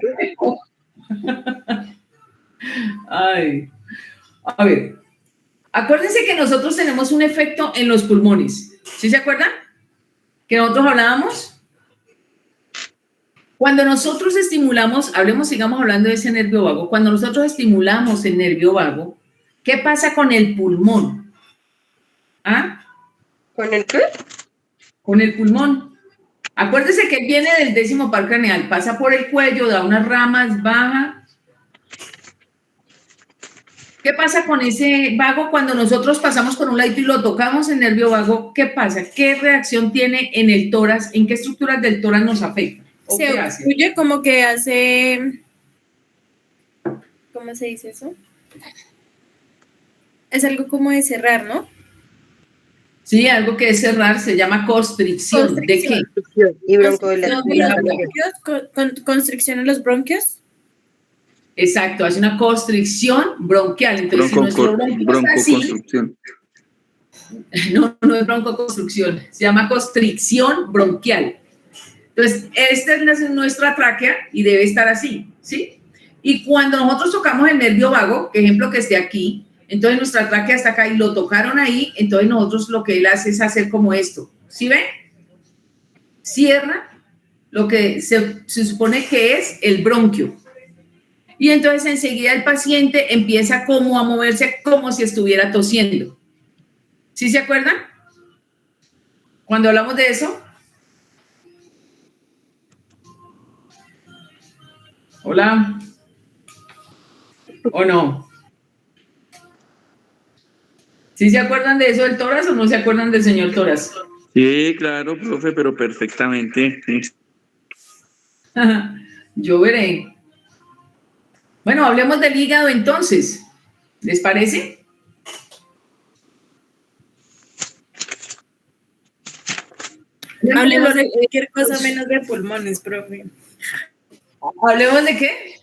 [SPEAKER 1] Ay, a ver, Acuérdense que nosotros tenemos un efecto en los pulmones. ¿Sí se acuerdan? Que nosotros hablábamos. Cuando nosotros estimulamos, sigamos hablando de ese nervio vago. Cuando nosotros estimulamos el nervio vago, ¿qué pasa con el pulmón? ¿Ah?
[SPEAKER 6] ¿Con el qué?
[SPEAKER 1] Con el pulmón. Acuérdese que viene del 10º par craneal, pasa por el cuello, da unas ramas, baja. ¿Qué pasa con ese vago cuando nosotros pasamos por un ladito y lo tocamos el nervio vago? ¿Qué pasa? ¿Qué reacción tiene en el tórax? ¿En qué estructuras del tórax nos afecta?
[SPEAKER 2] Se obstruye, como que hace... ¿Cómo se dice eso? Es algo como de cerrar, ¿no?
[SPEAKER 1] Sí, algo que es cerrar, se llama constricción. ¿De qué?
[SPEAKER 6] Y broncodilación.
[SPEAKER 2] ¿Constricción en los bronquios?
[SPEAKER 1] Exacto, hace una constricción bronquial. Entonces,
[SPEAKER 7] broncoconstrucción.
[SPEAKER 1] No es broncoconstrucción, se llama constricción bronquial. Entonces, esta es nuestra tráquea y debe estar así, ¿sí? Y cuando nosotros tocamos el nervio vago, ejemplo que esté aquí, entonces nuestra tráquea está acá y lo tocaron ahí, entonces nosotros lo que él hace es hacer como esto, ¿sí ven? Cierra lo que se supone que es el bronquio. Y entonces enseguida el paciente empieza como a moverse como si estuviera tosiendo. ¿Sí se acuerdan? Cuando hablamos de eso. Hola. ¿O no? ¿Sí se acuerdan de eso del tórax o no se acuerdan del señor tórax?
[SPEAKER 7] Sí, claro, profe, pero perfectamente.
[SPEAKER 1] Yo veré. Bueno, hablemos del hígado entonces. ¿Les parece?
[SPEAKER 2] Hablemos de cualquier cosa menos de pulmones, profe.
[SPEAKER 1] ¿Hablemos de qué?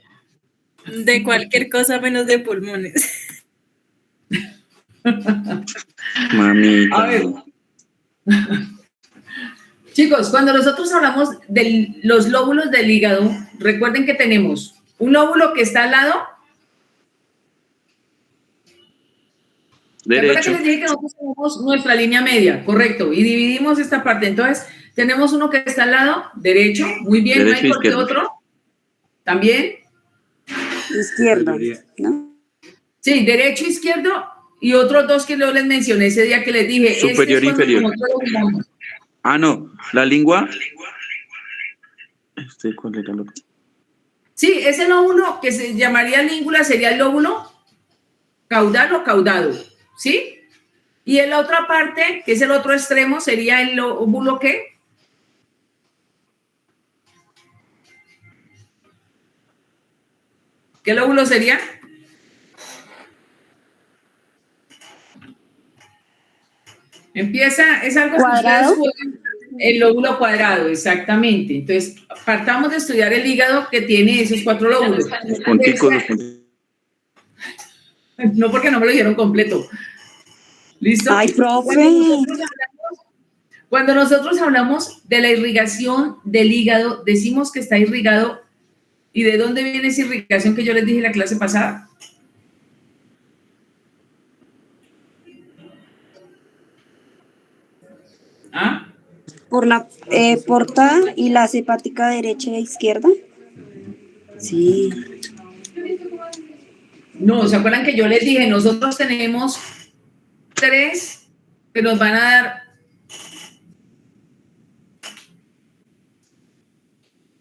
[SPEAKER 2] De cualquier cosa menos de pulmones.
[SPEAKER 7] Mamita.
[SPEAKER 1] A ver. Chicos, cuando nosotros hablamos de los lóbulos del hígado, recuerden que tenemos un lóbulo que está al lado derecho. ¿Recuerden que les dije que nosotros tenemos nuestra línea media? Correcto. Y dividimos esta parte. Entonces, tenemos uno que está al lado derecho. Muy bien.
[SPEAKER 7] Derecho,
[SPEAKER 1] ¿no hay cualquier otro? ¿También?
[SPEAKER 8] Izquierdo, ¿no?
[SPEAKER 1] Sí, derecho, izquierdo y otros dos que yo les mencioné ese día que les dije.
[SPEAKER 7] Superior, inferior. Ah, no. La lengua. ¿Cuál era el otro?
[SPEAKER 1] Sí, ese lóbulo que se llamaría língula sería el lóbulo caudal o caudado, ¿sí? Y en la otra parte, que es el otro extremo, sería el lóbulo ¿qué? ¿Qué lóbulo sería? Empieza, es algo
[SPEAKER 8] ¿Cuadrado?
[SPEAKER 1] que ustedes juegan, el lóbulo cuadrado, exactamente. Entonces, partamos de estudiar el hígado que tiene esos 4 lóbulos. No, porque no me lo dijeron completo. ¿Listo?
[SPEAKER 8] Ay, profe.
[SPEAKER 1] Cuando nosotros hablamos de la irrigación del hígado, decimos que está irrigado. ¿Y de dónde viene esa irrigación que yo les dije en la clase pasada? ¿Ah?
[SPEAKER 8] Por la porta y la hepática derecha e izquierda. Sí.
[SPEAKER 1] No, ¿se acuerdan que yo les dije? Nosotros tenemos 3 que nos van a dar.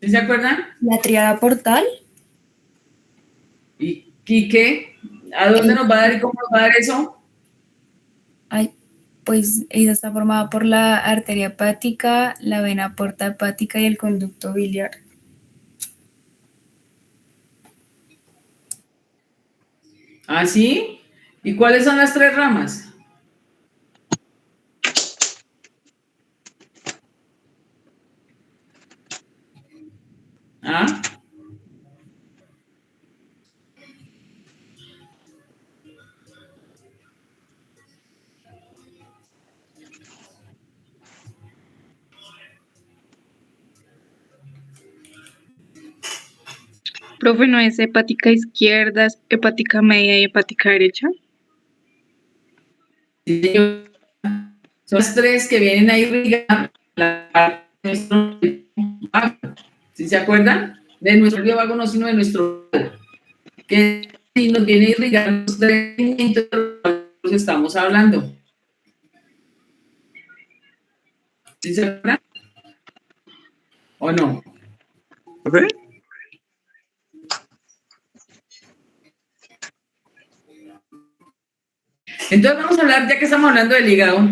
[SPEAKER 1] ¿Sí se acuerdan?
[SPEAKER 2] La triada portal.
[SPEAKER 1] ¿Y qué? ¿A dónde nos va a dar y cómo nos va a dar eso?
[SPEAKER 9] Ay, pues ella está formada por la arteria hepática, la vena porta hepática y el conducto biliar.
[SPEAKER 1] ¿Ah, sí? ¿Y cuáles son las 3 ramas? ¿Ah?
[SPEAKER 10] Profe, ¿no es hepática izquierda, hepática media y hepática derecha?
[SPEAKER 1] Sí, señor. Son las tres que vienen a irrigar la parte de nuestro vago. ¿Sí se acuerdan? De nuestro río vago, no, sino de nuestro vago. Que si nos viene a irrigar los tres elementos de los que estamos hablando. ¿Sí se acuerdan? ¿O no?
[SPEAKER 7] ¿Profe?
[SPEAKER 1] Entonces vamos a hablar, ya que estamos hablando del hígado.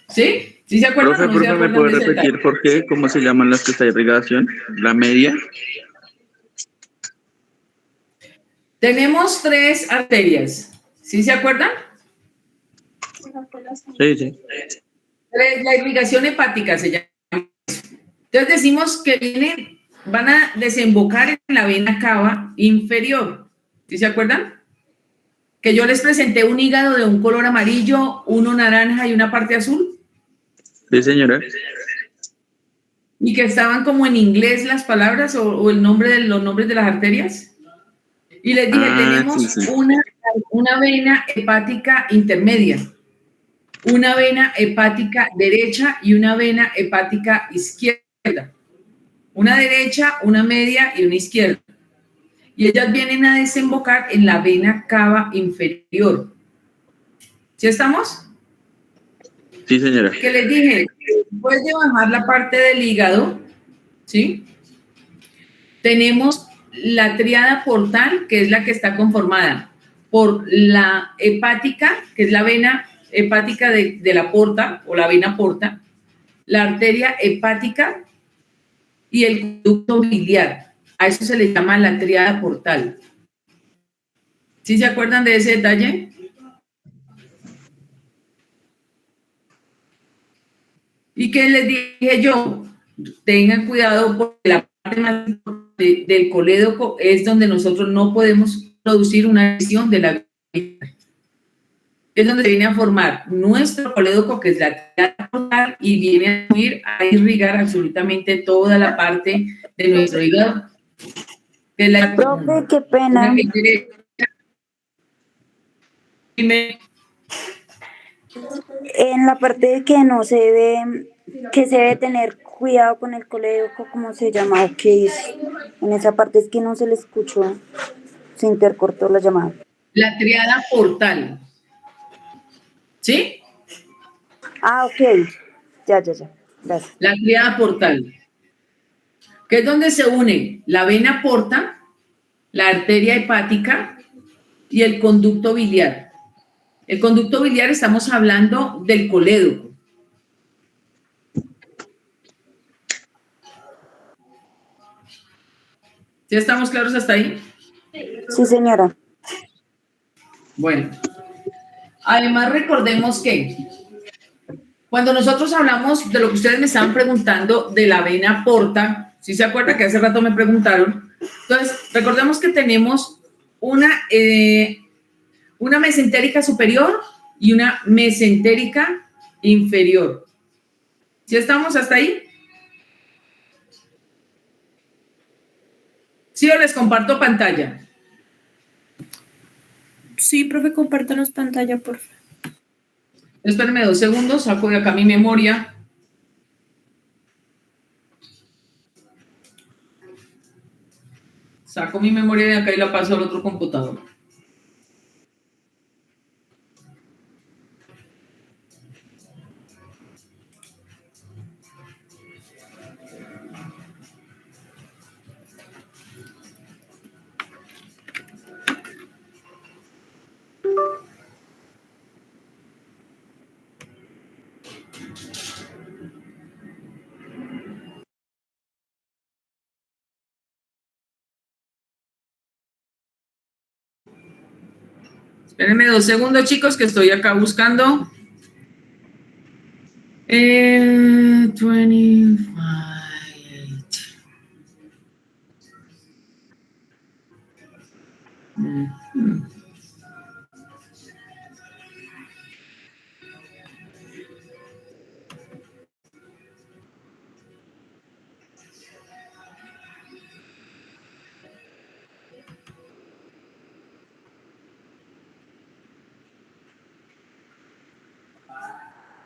[SPEAKER 1] ¿Sí? ¿Sí se acuerdan
[SPEAKER 7] Profe,
[SPEAKER 1] o no se
[SPEAKER 7] ¿me
[SPEAKER 1] acuerdan
[SPEAKER 7] puede
[SPEAKER 1] de ese
[SPEAKER 7] repetir
[SPEAKER 1] detalle?
[SPEAKER 7] por qué? ¿Cómo se llaman las que está irrigación? ¿La media?
[SPEAKER 1] Tenemos tres arterias. ¿Sí se acuerdan?
[SPEAKER 7] Sí, sí.
[SPEAKER 1] La irrigación hepática se llama. Entonces decimos que van a desembocar en la vena cava inferior. ¿Sí se acuerdan? Que yo les presenté un hígado de un color amarillo, uno naranja y una parte azul.
[SPEAKER 7] Sí, señora.
[SPEAKER 1] Y que estaban como en inglés las palabras o el nombre de los nombres de las arterias. Y les dije, tenemos
[SPEAKER 7] Sí, sí.
[SPEAKER 1] una vena hepática intermedia, una vena hepática derecha y una vena hepática izquierda. Una derecha, una media y una izquierda. Y ellas vienen a desembocar en la vena cava inferior. ¿Sí estamos?
[SPEAKER 7] Sí, señora.
[SPEAKER 1] Que les dije, después de bajar la parte del hígado, ¿sí? Tenemos la tríada portal, que es la que está conformada por la hepática, que es la vena hepática de la porta o la vena porta, la arteria hepática y el conducto biliar. A eso se le llama la tríada portal. ¿Sí se acuerdan de ese detalle? ¿Y qué les dije yo? Tengan cuidado porque la parte más importante del colédoco es donde nosotros no podemos producir una lesión de la vida. Es donde se viene a formar nuestro colédoco, que es la tríada portal, y viene a subir a irrigar absolutamente toda la parte de nuestro hígado. Que es la,
[SPEAKER 8] Profe, qué pena. En la parte de que no se debe, que se debe tener cuidado con el colédoco, ¿cómo se llama? ¿Qué es? En esa parte es que no se le escuchó, se intercortó la llamada.
[SPEAKER 1] la tríada portal. ¿Sí?
[SPEAKER 8] Ah, ok. Ya. Gracias.
[SPEAKER 1] La tríada portal, que es donde se une la vena porta, la arteria hepática y el conducto biliar. El conducto biliar estamos hablando del colédoco. ¿Ya estamos claros hasta ahí?
[SPEAKER 8] Sí, señora.
[SPEAKER 1] Bueno, además recordemos que cuando nosotros hablamos de lo que ustedes me estaban preguntando de la vena porta, ¿sí se acuerdan que hace rato me preguntaron? Entonces, recordemos que tenemos una mesentérica superior y una mesentérica inferior. ¿Sí estamos hasta ahí? ¿Sí o les comparto pantalla?
[SPEAKER 2] Sí, profe, compártanos pantalla, por favor.
[SPEAKER 1] Espérenme 2 segundos, saco de acá mi memoria. Saco mi memoria de acá y la paso al otro computador. Espérenme 2 segundos, chicos, que estoy acá buscando. 25.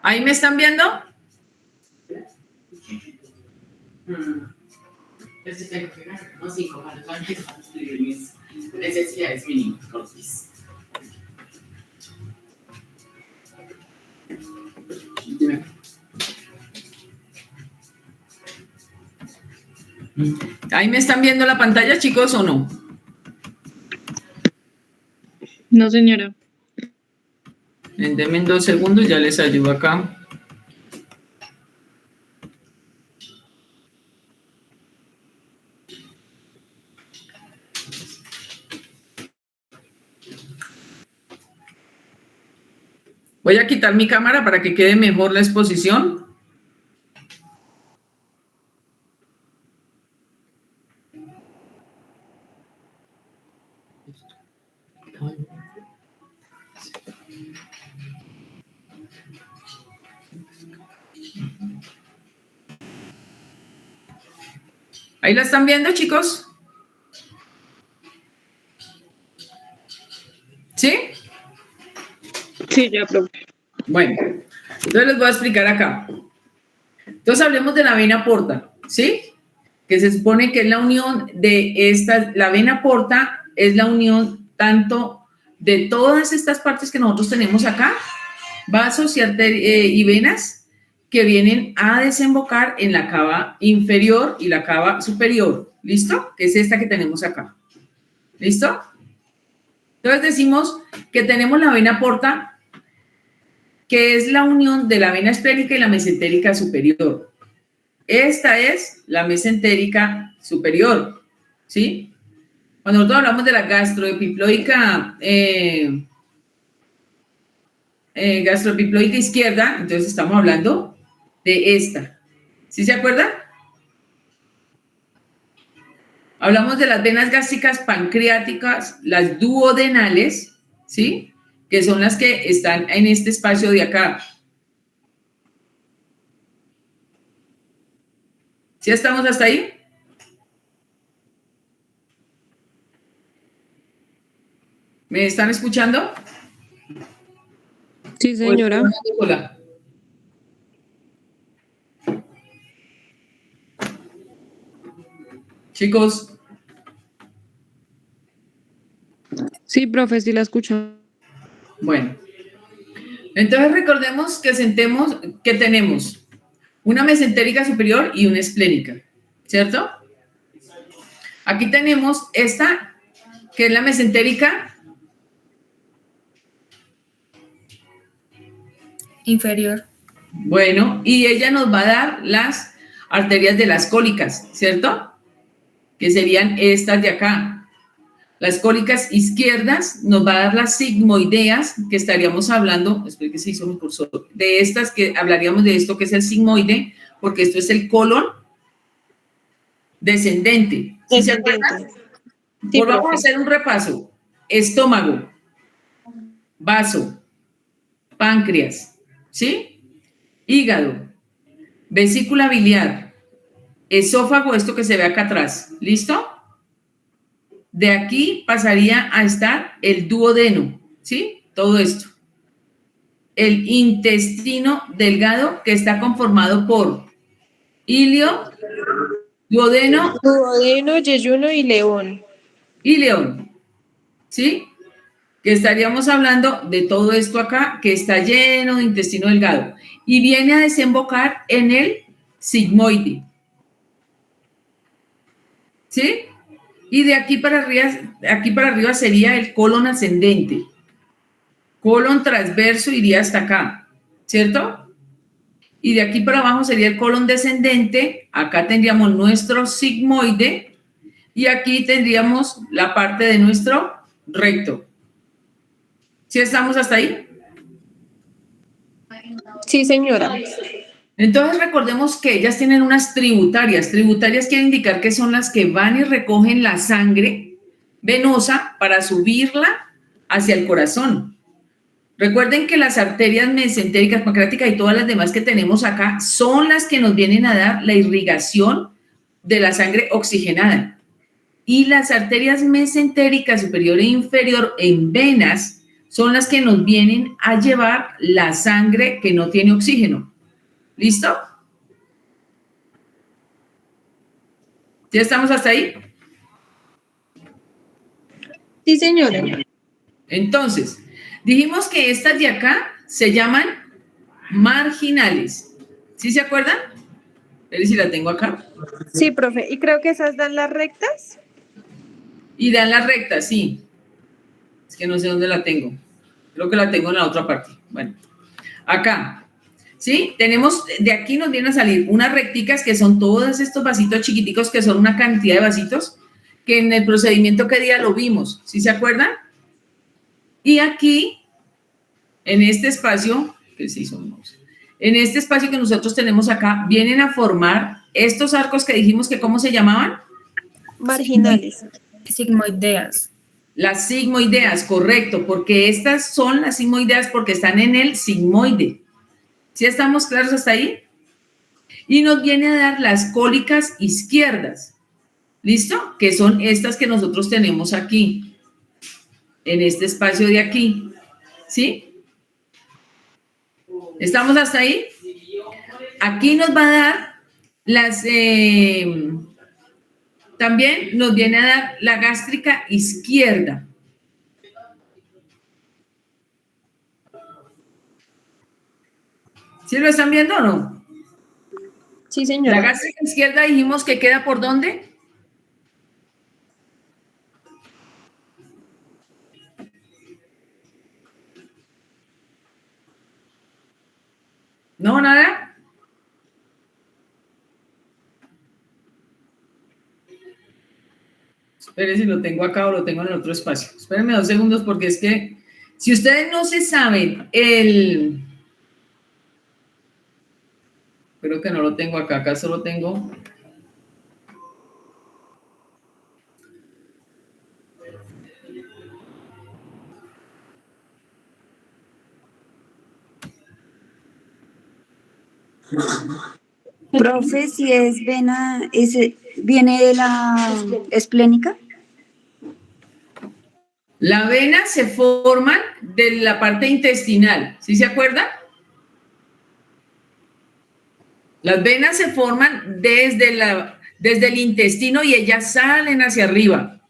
[SPEAKER 1] ¿Ahí me están viendo? Necesidades mínimas, porfis. ¿Ahí me están viendo la pantalla, chicos, o no?
[SPEAKER 3] No, señora.
[SPEAKER 1] Denme 2 segundos, ya les ayudo acá. Voy a quitar mi cámara para que quede mejor la exposición. ¿Ahí la están viendo, chicos? ¿Sí?
[SPEAKER 3] Sí, ya, profe.
[SPEAKER 1] Bueno, entonces les voy a explicar acá. Entonces hablemos de la vena porta, ¿sí? Que se supone que es la unión de estas, la vena porta es la unión tanto de todas estas partes que nosotros tenemos acá, vasos y venas, que vienen a desembocar en la cava inferior y la cava superior, ¿listo? Que es esta que tenemos acá, ¿listo? Entonces decimos que tenemos la vena porta, que es la unión de la vena esplénica y la mesentérica superior. Esta es la mesentérica superior, ¿sí? Cuando nosotros hablamos de la gastroepiploica, gastroepiploica izquierda, entonces estamos hablando de esta. ¿Sí se acuerdan? Hablamos de las venas gástricas pancreáticas, las duodenales, ¿sí? Que son las que están en este espacio de acá. ¿Sí estamos hasta ahí? ¿Me están escuchando?
[SPEAKER 3] Sí, señora.
[SPEAKER 1] Hola. Chicos.
[SPEAKER 3] Sí, profe, sí la escucho.
[SPEAKER 1] Bueno. Entonces recordemos que tenemos una mesentérica superior y una esplénica, ¿cierto? Aquí tenemos esta, que es la mesentérica
[SPEAKER 9] inferior.
[SPEAKER 1] Bueno, y ella nos va a dar las arterias de las cólicas, ¿cierto? Que serían estas de acá. Las cólicas izquierdas nos va a dar las sigmoideas, que estaríamos hablando, espero que se hizo mi cursor, de estas que hablaríamos de esto que es el sigmoide, porque esto es el colon descendente. ¿Sí se acuerdan?
[SPEAKER 3] Sí,
[SPEAKER 1] Pues vamos a hacer un repaso. Estómago, vaso, páncreas, ¿sí? Hígado, vesícula biliar, esófago, esto que se ve acá atrás, ¿listo? De aquí pasaría a estar el duodeno, ¿sí? Todo esto. El intestino delgado, que está conformado por ilio, duodeno,
[SPEAKER 3] yeyuno y león.
[SPEAKER 1] y león, ¿sí? Que estaríamos hablando de todo esto acá, que está lleno de intestino delgado, y viene a desembocar en el sigmoide, ¿sí? Y de aquí para arriba sería el colon ascendente. Colon transverso iría hasta acá, ¿cierto? Y de aquí para abajo sería el colon descendente. Acá tendríamos nuestro sigmoide y aquí tendríamos la parte de nuestro recto. ¿Sí estamos hasta ahí?
[SPEAKER 3] Sí, señora.
[SPEAKER 1] Entonces recordemos que ellas tienen unas tributarias. Tributarias quiere indicar que son las que van y recogen la sangre venosa para subirla hacia el corazón. Recuerden que las arterias mesentéricas, pancreáticas y todas las demás que tenemos acá son las que nos vienen a dar la irrigación de la sangre oxigenada. Y las arterias mesentéricas superior e inferior en venas son las que nos vienen a llevar la sangre que no tiene oxígeno. ¿Listo? ¿Ya estamos hasta ahí?
[SPEAKER 3] Sí, señora.
[SPEAKER 1] Entonces, dijimos que estas de acá se llaman marginales. ¿Sí se acuerdan? A ver si la tengo acá.
[SPEAKER 3] Sí, profe. Y creo que esas dan las rectas.
[SPEAKER 1] Y dan las rectas, sí. Es que no sé dónde la tengo. Creo que la tengo en la otra parte. Bueno, acá. ¿Sí? Tenemos, de aquí nos vienen a salir unas recticas que son todos estos vasitos chiquiticos que son una cantidad de vasitos que en el procedimiento que día lo vimos. ¿Sí se acuerdan? Y aquí, en este espacio, que sí somos, en este espacio que nosotros tenemos acá, vienen a formar estos arcos que dijimos que ¿cómo se llamaban?
[SPEAKER 3] Marginales.
[SPEAKER 9] Sigmoideas.
[SPEAKER 1] Las sigmoideas, correcto, porque estas son las sigmoideas porque están en el sigmoide. ¿Sí estamos claros hasta ahí? Y nos viene a dar las cólicas izquierdas. ¿Listo? Que son estas que nosotros tenemos aquí, en este espacio de aquí. ¿Sí? ¿Estamos hasta ahí? Aquí nos va a dar las... también nos viene a dar la gástrica izquierda. ¿Sí lo están viendo o no?
[SPEAKER 3] Sí, señora.
[SPEAKER 1] La gástrica izquierda dijimos que queda ¿por dónde? ¿No, nada? Espere si lo tengo acá o lo tengo en el otro espacio. Espérenme 2 segundos porque es que si ustedes no se saben el... Creo que no lo tengo acá, acá solo tengo...
[SPEAKER 8] Profe, si es vena, ¿viene de la esplénica?
[SPEAKER 1] La vena se forma de la parte intestinal, ¿sí se acuerdan? Las venas se forman desde el intestino y ellas salen hacia arriba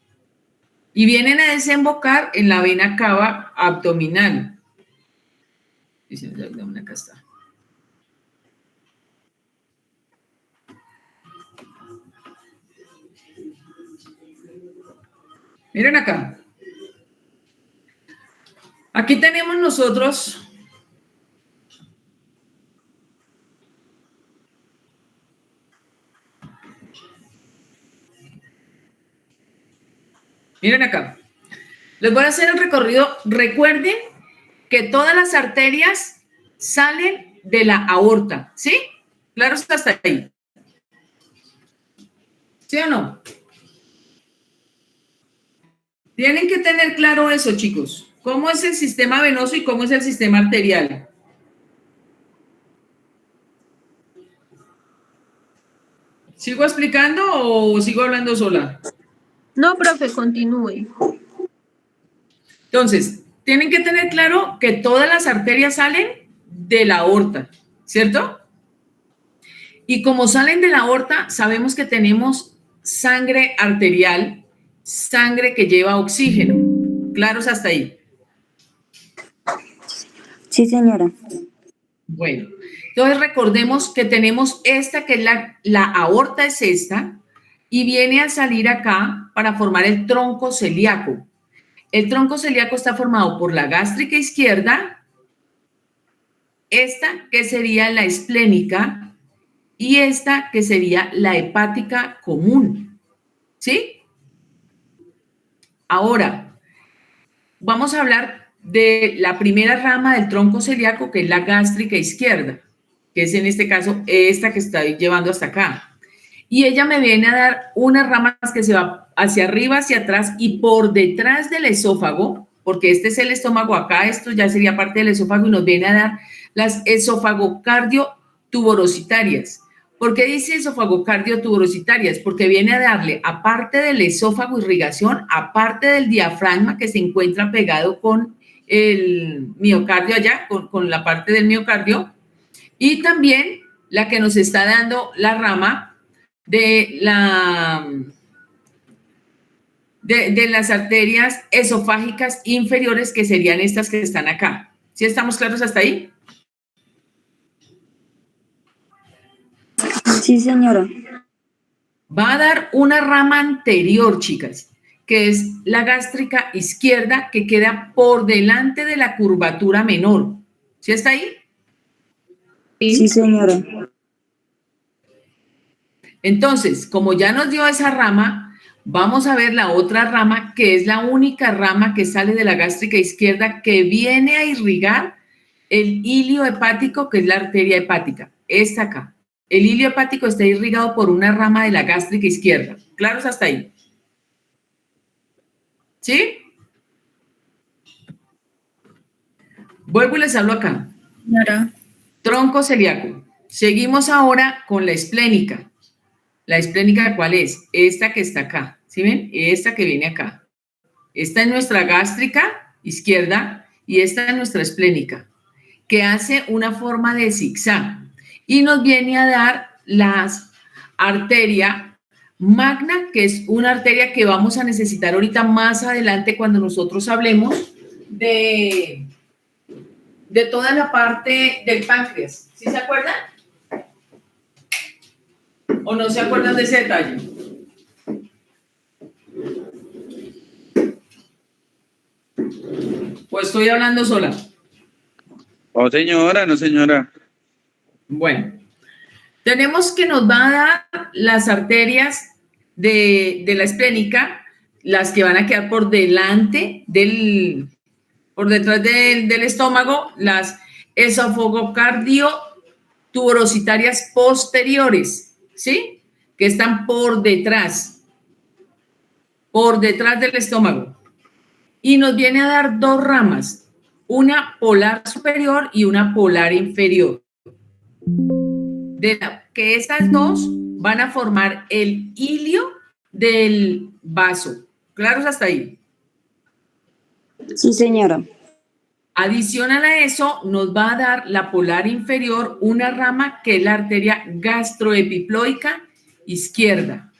[SPEAKER 1] y vienen a desembocar en la vena cava abdominal. Acá está. Miren acá. Aquí tenemos nosotros miren acá. Les voy a hacer el recorrido. Recuerden que todas las arterias salen de la aorta, ¿sí? Claro, hasta ahí. ¿Sí o no? Tienen que tener claro eso, chicos. ¿Cómo es el sistema venoso y cómo es el sistema arterial? ¿Sigo explicando o sigo hablando sola?
[SPEAKER 3] No, profe, continúe.
[SPEAKER 1] Entonces, tienen que tener claro que todas las arterias salen de la aorta, ¿cierto? Y como salen de la aorta, sabemos que tenemos sangre arterial, sangre que lleva oxígeno. ¿Claros hasta ahí?
[SPEAKER 8] Sí, señora.
[SPEAKER 1] Bueno, entonces recordemos que tenemos esta, que es la aorta es esta, y viene a salir acá para formar el tronco celíaco. El tronco celíaco está formado por la gástrica izquierda, esta que sería la esplénica y esta que sería la hepática común. ¿Sí? Ahora, vamos a hablar de la primera rama del tronco celíaco, que es la gástrica izquierda, que es en este caso esta que estoy llevando hasta acá. Y ella me viene a dar unas ramas que se va hacia arriba, hacia atrás y por detrás del esófago, porque este es el estómago acá, esto ya sería parte del esófago y nos viene a dar las esofagocardio-tuborositarias. ¿Por qué dice esofagocardio-tuborositarias? Porque viene a darle, aparte del esófago, irrigación, aparte del diafragma que se encuentra pegado con el miocardio allá, con la parte del miocardio, y también la que nos está dando la rama de las arterias esofágicas inferiores, que serían estas que están acá. ¿Sí estamos claros hasta ahí?
[SPEAKER 8] Sí, señora.
[SPEAKER 1] Va a dar una rama anterior, chicas, que es la gástrica izquierda, que queda por delante de la curvatura menor. ¿Sí está ahí?
[SPEAKER 8] Sí, señora.
[SPEAKER 1] Entonces, como ya nos dio esa rama, vamos a ver la otra rama, que es la única rama que sale de la gástrica izquierda, que viene a irrigar el hilio hepático, que es la arteria hepática. Esta acá. El hilio hepático está irrigado por una rama de la gástrica izquierda. ¿Claros hasta ahí? ¿Sí? Vuelvo y les hablo acá.
[SPEAKER 9] Señora.
[SPEAKER 1] Tronco celíaco. Seguimos ahora con la esplénica. ¿La esplénica cuál es? Esta que está acá. ¿Sí ven? Esta que viene acá. Esta es nuestra gástrica izquierda y esta es nuestra esplénica, que hace una forma de zigzag y nos viene a dar la arteria magna, que es una arteria que vamos a necesitar ahorita más adelante cuando nosotros hablemos de toda la parte del páncreas. ¿Sí se acuerdan? ¿O no se acuerdan de ese detalle? Pues estoy hablando sola.
[SPEAKER 7] Oh, señora, no, señora.
[SPEAKER 1] Bueno, tenemos que nos va a dar las arterias de la esplénica, las que van a quedar por delante por detrás del estómago, las esofagocardio tuberositarias posteriores, ¿sí? Que están por detrás del estómago. Y nos viene a dar dos ramas, una polar superior y una polar inferior. Que estas dos van a formar el hilio del vaso. ¿Claros hasta ahí?
[SPEAKER 8] Sí, señora.
[SPEAKER 1] Adicional a eso, nos va a dar la polar inferior una rama que es la arteria gastroepiploica izquierda.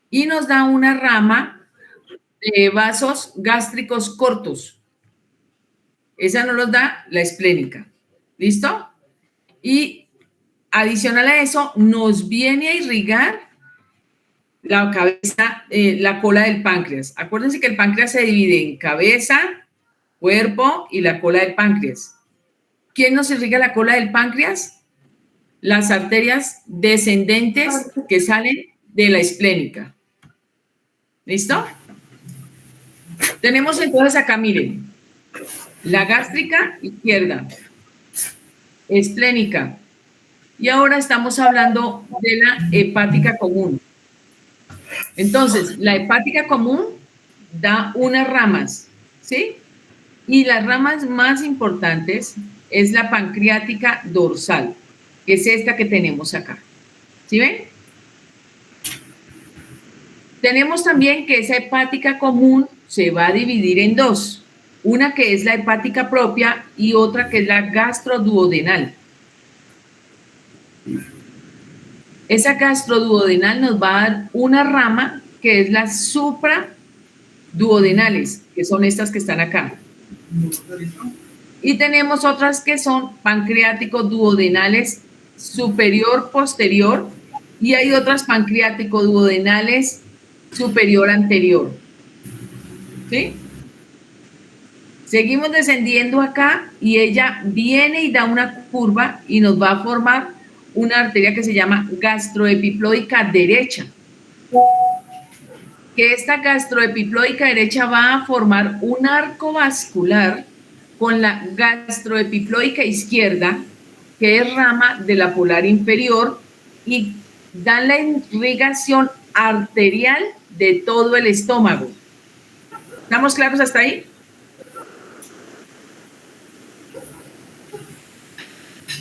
[SPEAKER 1] Y nos da una rama de vasos gástricos cortos. Esa nos los da la esplénica. ¿Listo? Y adicional a eso, nos viene a irrigar la cabeza, la cola del páncreas. Acuérdense que el páncreas se divide en cabeza, cuerpo y la cola del páncreas. ¿Quién nos irriga la cola del páncreas? Las arterias descendentes que salen de la esplénica. ¿Listo? Tenemos entonces acá, miren, la gástrica izquierda, esplénica, y ahora estamos hablando de la hepática común. Entonces, la hepática común da unas ramas, ¿sí? Y las ramas más importantes es la pancreática dorsal, que es esta que tenemos acá. ¿Sí ven? Tenemos también que esa hepática común se va a dividir en dos. Una que es la hepática propia y otra que es la gastroduodenal. Esa gastroduodenal nos va a dar una rama que es las supraduodenales, que son estas que están acá. Y tenemos otras que son pancreático-duodenales superior-posterior y hay otras pancreático-duodenales superior-anterior. ¿Sí? Seguimos descendiendo acá y ella viene y da una curva y nos va a formar una arteria que se llama gastroepiploica derecha. Que esta gastroepiploica derecha va a formar un arco vascular con la gastroepiploica izquierda, que es rama de la polar inferior, y da la irrigación arterial de todo el estómago. ¿Estamos claros hasta ahí?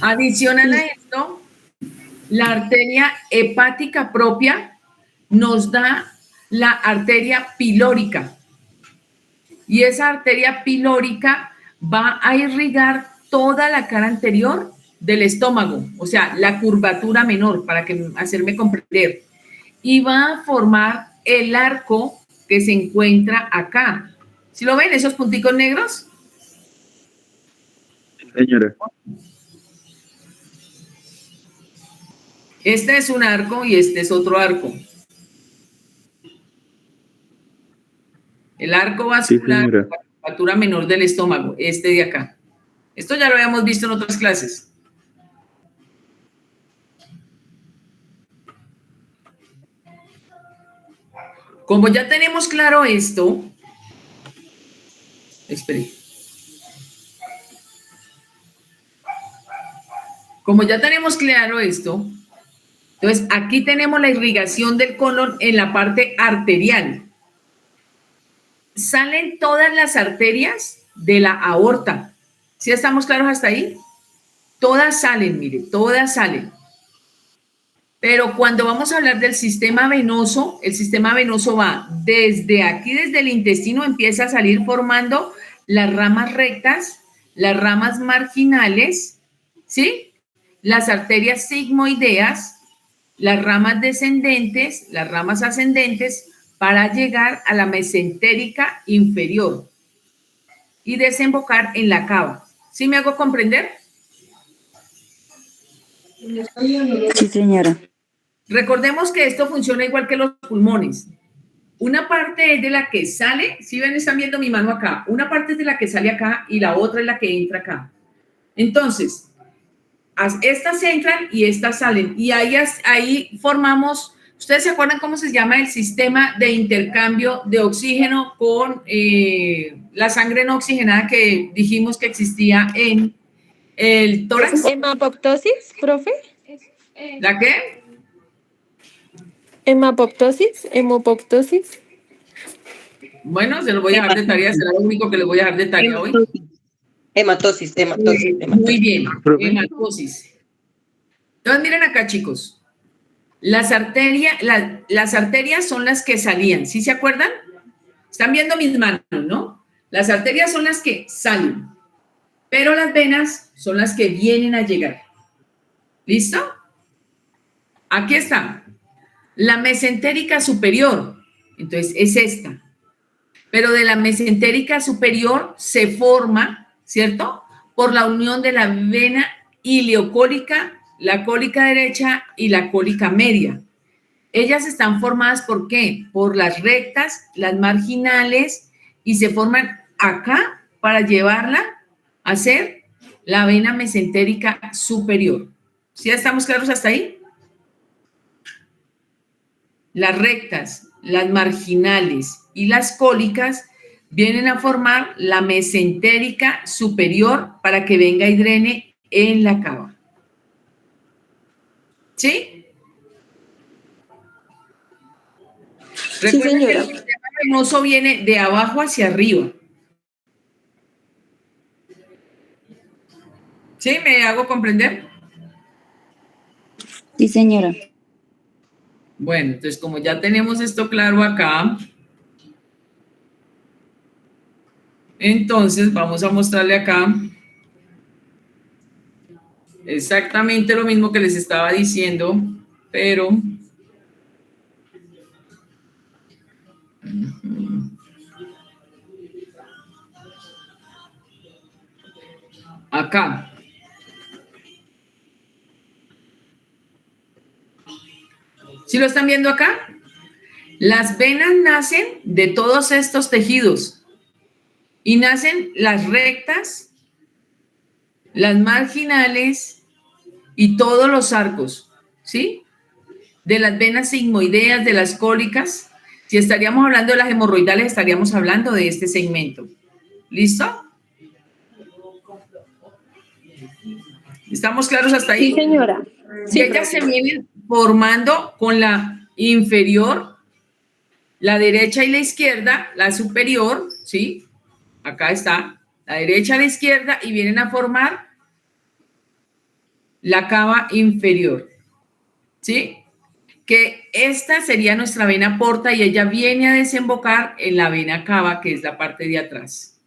[SPEAKER 1] Adicional a esto, la arteria hepática propia nos da la arteria pilórica. y esa arteria pilórica va a irrigar toda la cara anterior del estómago, o sea, la curvatura menor, para hacerme comprender, y va a formar el arco que se encuentra acá. ¿Sí lo ven, esos punticos negros?
[SPEAKER 7] Señora.
[SPEAKER 1] Este es un arco y este es otro arco. El arco vascular,
[SPEAKER 7] Sí,
[SPEAKER 1] la curvatura menor del estómago, este de acá. Esto ya lo habíamos visto en otras clases. Como ya tenemos claro esto, espere. Como ya tenemos claro esto, entonces aquí tenemos la irrigación del colon en la parte arterial. Salen todas las arterias de la aorta. ¿Sí estamos claros hasta ahí? Todas salen, mire, todas salen. Pero cuando vamos a hablar del sistema venoso, el sistema venoso va desde aquí, desde el intestino, empieza a salir formando las ramas rectas, las ramas marginales, ¿sí? Las arterias sigmoideas, las ramas descendentes, las ramas ascendentes, para llegar a la mesentérica inferior y desembocar en la cava. ¿Sí me hago comprender?
[SPEAKER 8] Sí, señora.
[SPEAKER 1] Recordemos que esto funciona igual que los pulmones. Una parte es de la que sale, si ven, están viendo mi mano acá, una parte es de la que sale acá y la otra es la que entra acá. Entonces, estas entran y estas salen y ahí formamos, ¿ustedes se acuerdan cómo se llama el sistema de intercambio de oxígeno con la sangre no oxigenada que dijimos que existía en el tórax?
[SPEAKER 3] ¿Hemapoptosis, profe?
[SPEAKER 1] ¿La qué?
[SPEAKER 3] ¿Hemopoptosis?
[SPEAKER 1] Bueno, se lo voy a dejar de tarea, será lo único que les voy a dejar de tarea hoy.
[SPEAKER 6] Hematosis.
[SPEAKER 1] Muy bien, hematosis. Entonces, miren acá, chicos. Las arterias son las que salían, ¿sí se acuerdan? Están viendo mis manos, ¿no? Las arterias son las que salen, pero las venas son las que vienen a llegar. ¿Listo? Aquí está. La mesentérica superior, entonces es esta. Pero de la mesentérica superior se forma, ¿cierto? Por la unión de la vena ileocólica, la cólica derecha y la cólica media. Ellas están formadas ¿por qué? Por las rectas, las marginales, y se forman acá para llevarla a ser la vena mesentérica superior. ¿Sí estamos claros hasta ahí? Las rectas, las marginales y las cólicas vienen a formar la mesentérica superior para que venga y drene en la cava. ¿Sí? Recuerden que el sistema venoso viene de abajo hacia arriba. ¿Sí? ¿Me hago comprender?
[SPEAKER 8] Sí, señora.
[SPEAKER 1] Bueno, entonces como ya tenemos esto claro acá, entonces vamos a mostrarle acá exactamente lo mismo que les estaba diciendo, pero acá. ¿Sí lo están viendo acá? Las venas nacen de todos estos tejidos y nacen las rectas, las marginales y todos los arcos, ¿sí? De las venas sigmoideas, de las cólicas. Si estaríamos hablando de las hemorroidales, estaríamos hablando de este segmento. ¿Listo? ¿Estamos claros hasta ahí?
[SPEAKER 3] Sí, señora.
[SPEAKER 1] Sí, y ellas se vienen formando con la inferior, la derecha y la izquierda, la superior, ¿sí? Acá está, la derecha y la izquierda, y vienen a formar la cava inferior, ¿sí? que esta sería nuestra vena porta y ella viene a desembocar en la vena cava, que es la parte de atrás,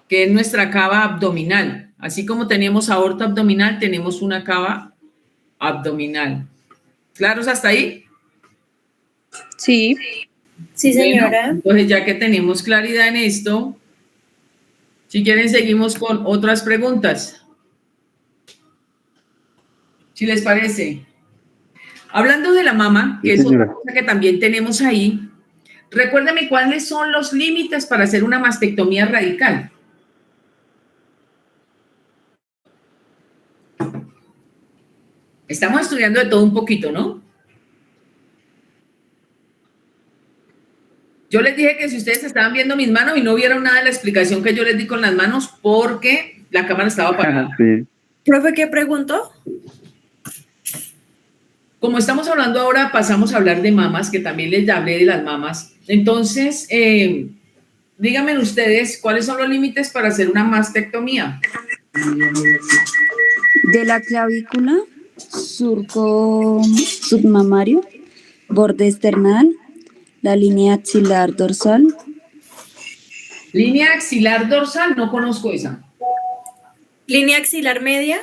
[SPEAKER 1] que es nuestra cava abdominal. Así como tenemos aorta abdominal, tenemos una cava abdominal. ¿Claros hasta ahí?
[SPEAKER 3] Sí.
[SPEAKER 2] Sí, señora.
[SPEAKER 1] Bueno, entonces, ya que tenemos claridad en esto, si quieren, seguimos con otras preguntas. Si les parece. Hablando de la mama, que es otra cosa que también tenemos ahí, recuérdame cuáles son los límites para hacer una mastectomía radical. Estamos estudiando de todo un poquito, ¿no? Yo les dije que si ustedes estaban viendo mis manos y no vieron nada de la explicación que yo les di con las manos, porque la cámara estaba apagada.
[SPEAKER 10] Sí.
[SPEAKER 2] Profe, ¿qué preguntó?
[SPEAKER 1] Como estamos hablando ahora, pasamos a hablar de mamas, que también les hablé de las mamas. Entonces, díganme ustedes, ¿cuáles son los límites para hacer una mastectomía?
[SPEAKER 8] De la clavícula, surco submamario, borde external, la línea axilar dorsal.
[SPEAKER 1] Línea axilar dorsal, no conozco esa.
[SPEAKER 2] Línea axilar media.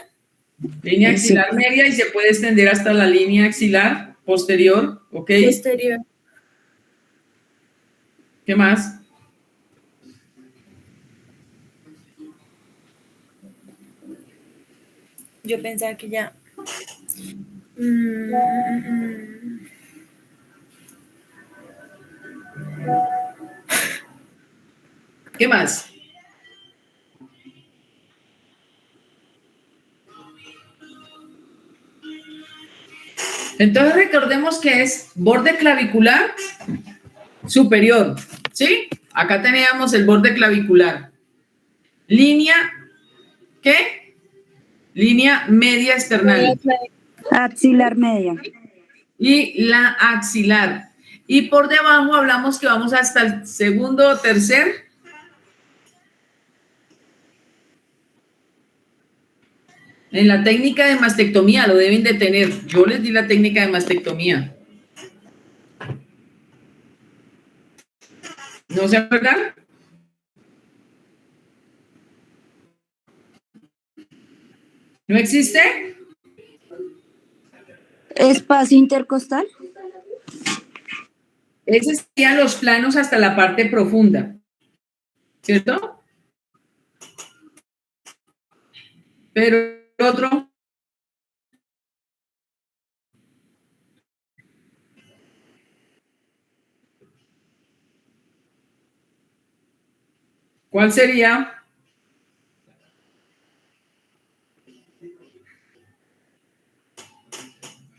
[SPEAKER 1] Línea axilar media y se puede extender hasta la línea axilar posterior, ¿ok?
[SPEAKER 2] Posterior.
[SPEAKER 1] ¿Qué más?
[SPEAKER 2] Yo pensaba que ya.
[SPEAKER 1] ¿Qué más? Entonces recordemos que es borde clavicular superior, ¿sí? Acá teníamos el borde clavicular. Línea, ¿qué? Línea media external.
[SPEAKER 8] Axilar media.
[SPEAKER 1] Y la axilar. Y por debajo hablamos que vamos hasta el segundo o tercer. En la técnica de mastectomía lo deben de tener. Yo les di la técnica de mastectomía. ¿No se acuerdan? ¿No existe?
[SPEAKER 8] Espacio intercostal.
[SPEAKER 1] Ese serían los planos hasta la parte profunda. ¿Cierto? Pero el otro. ¿Cuál sería?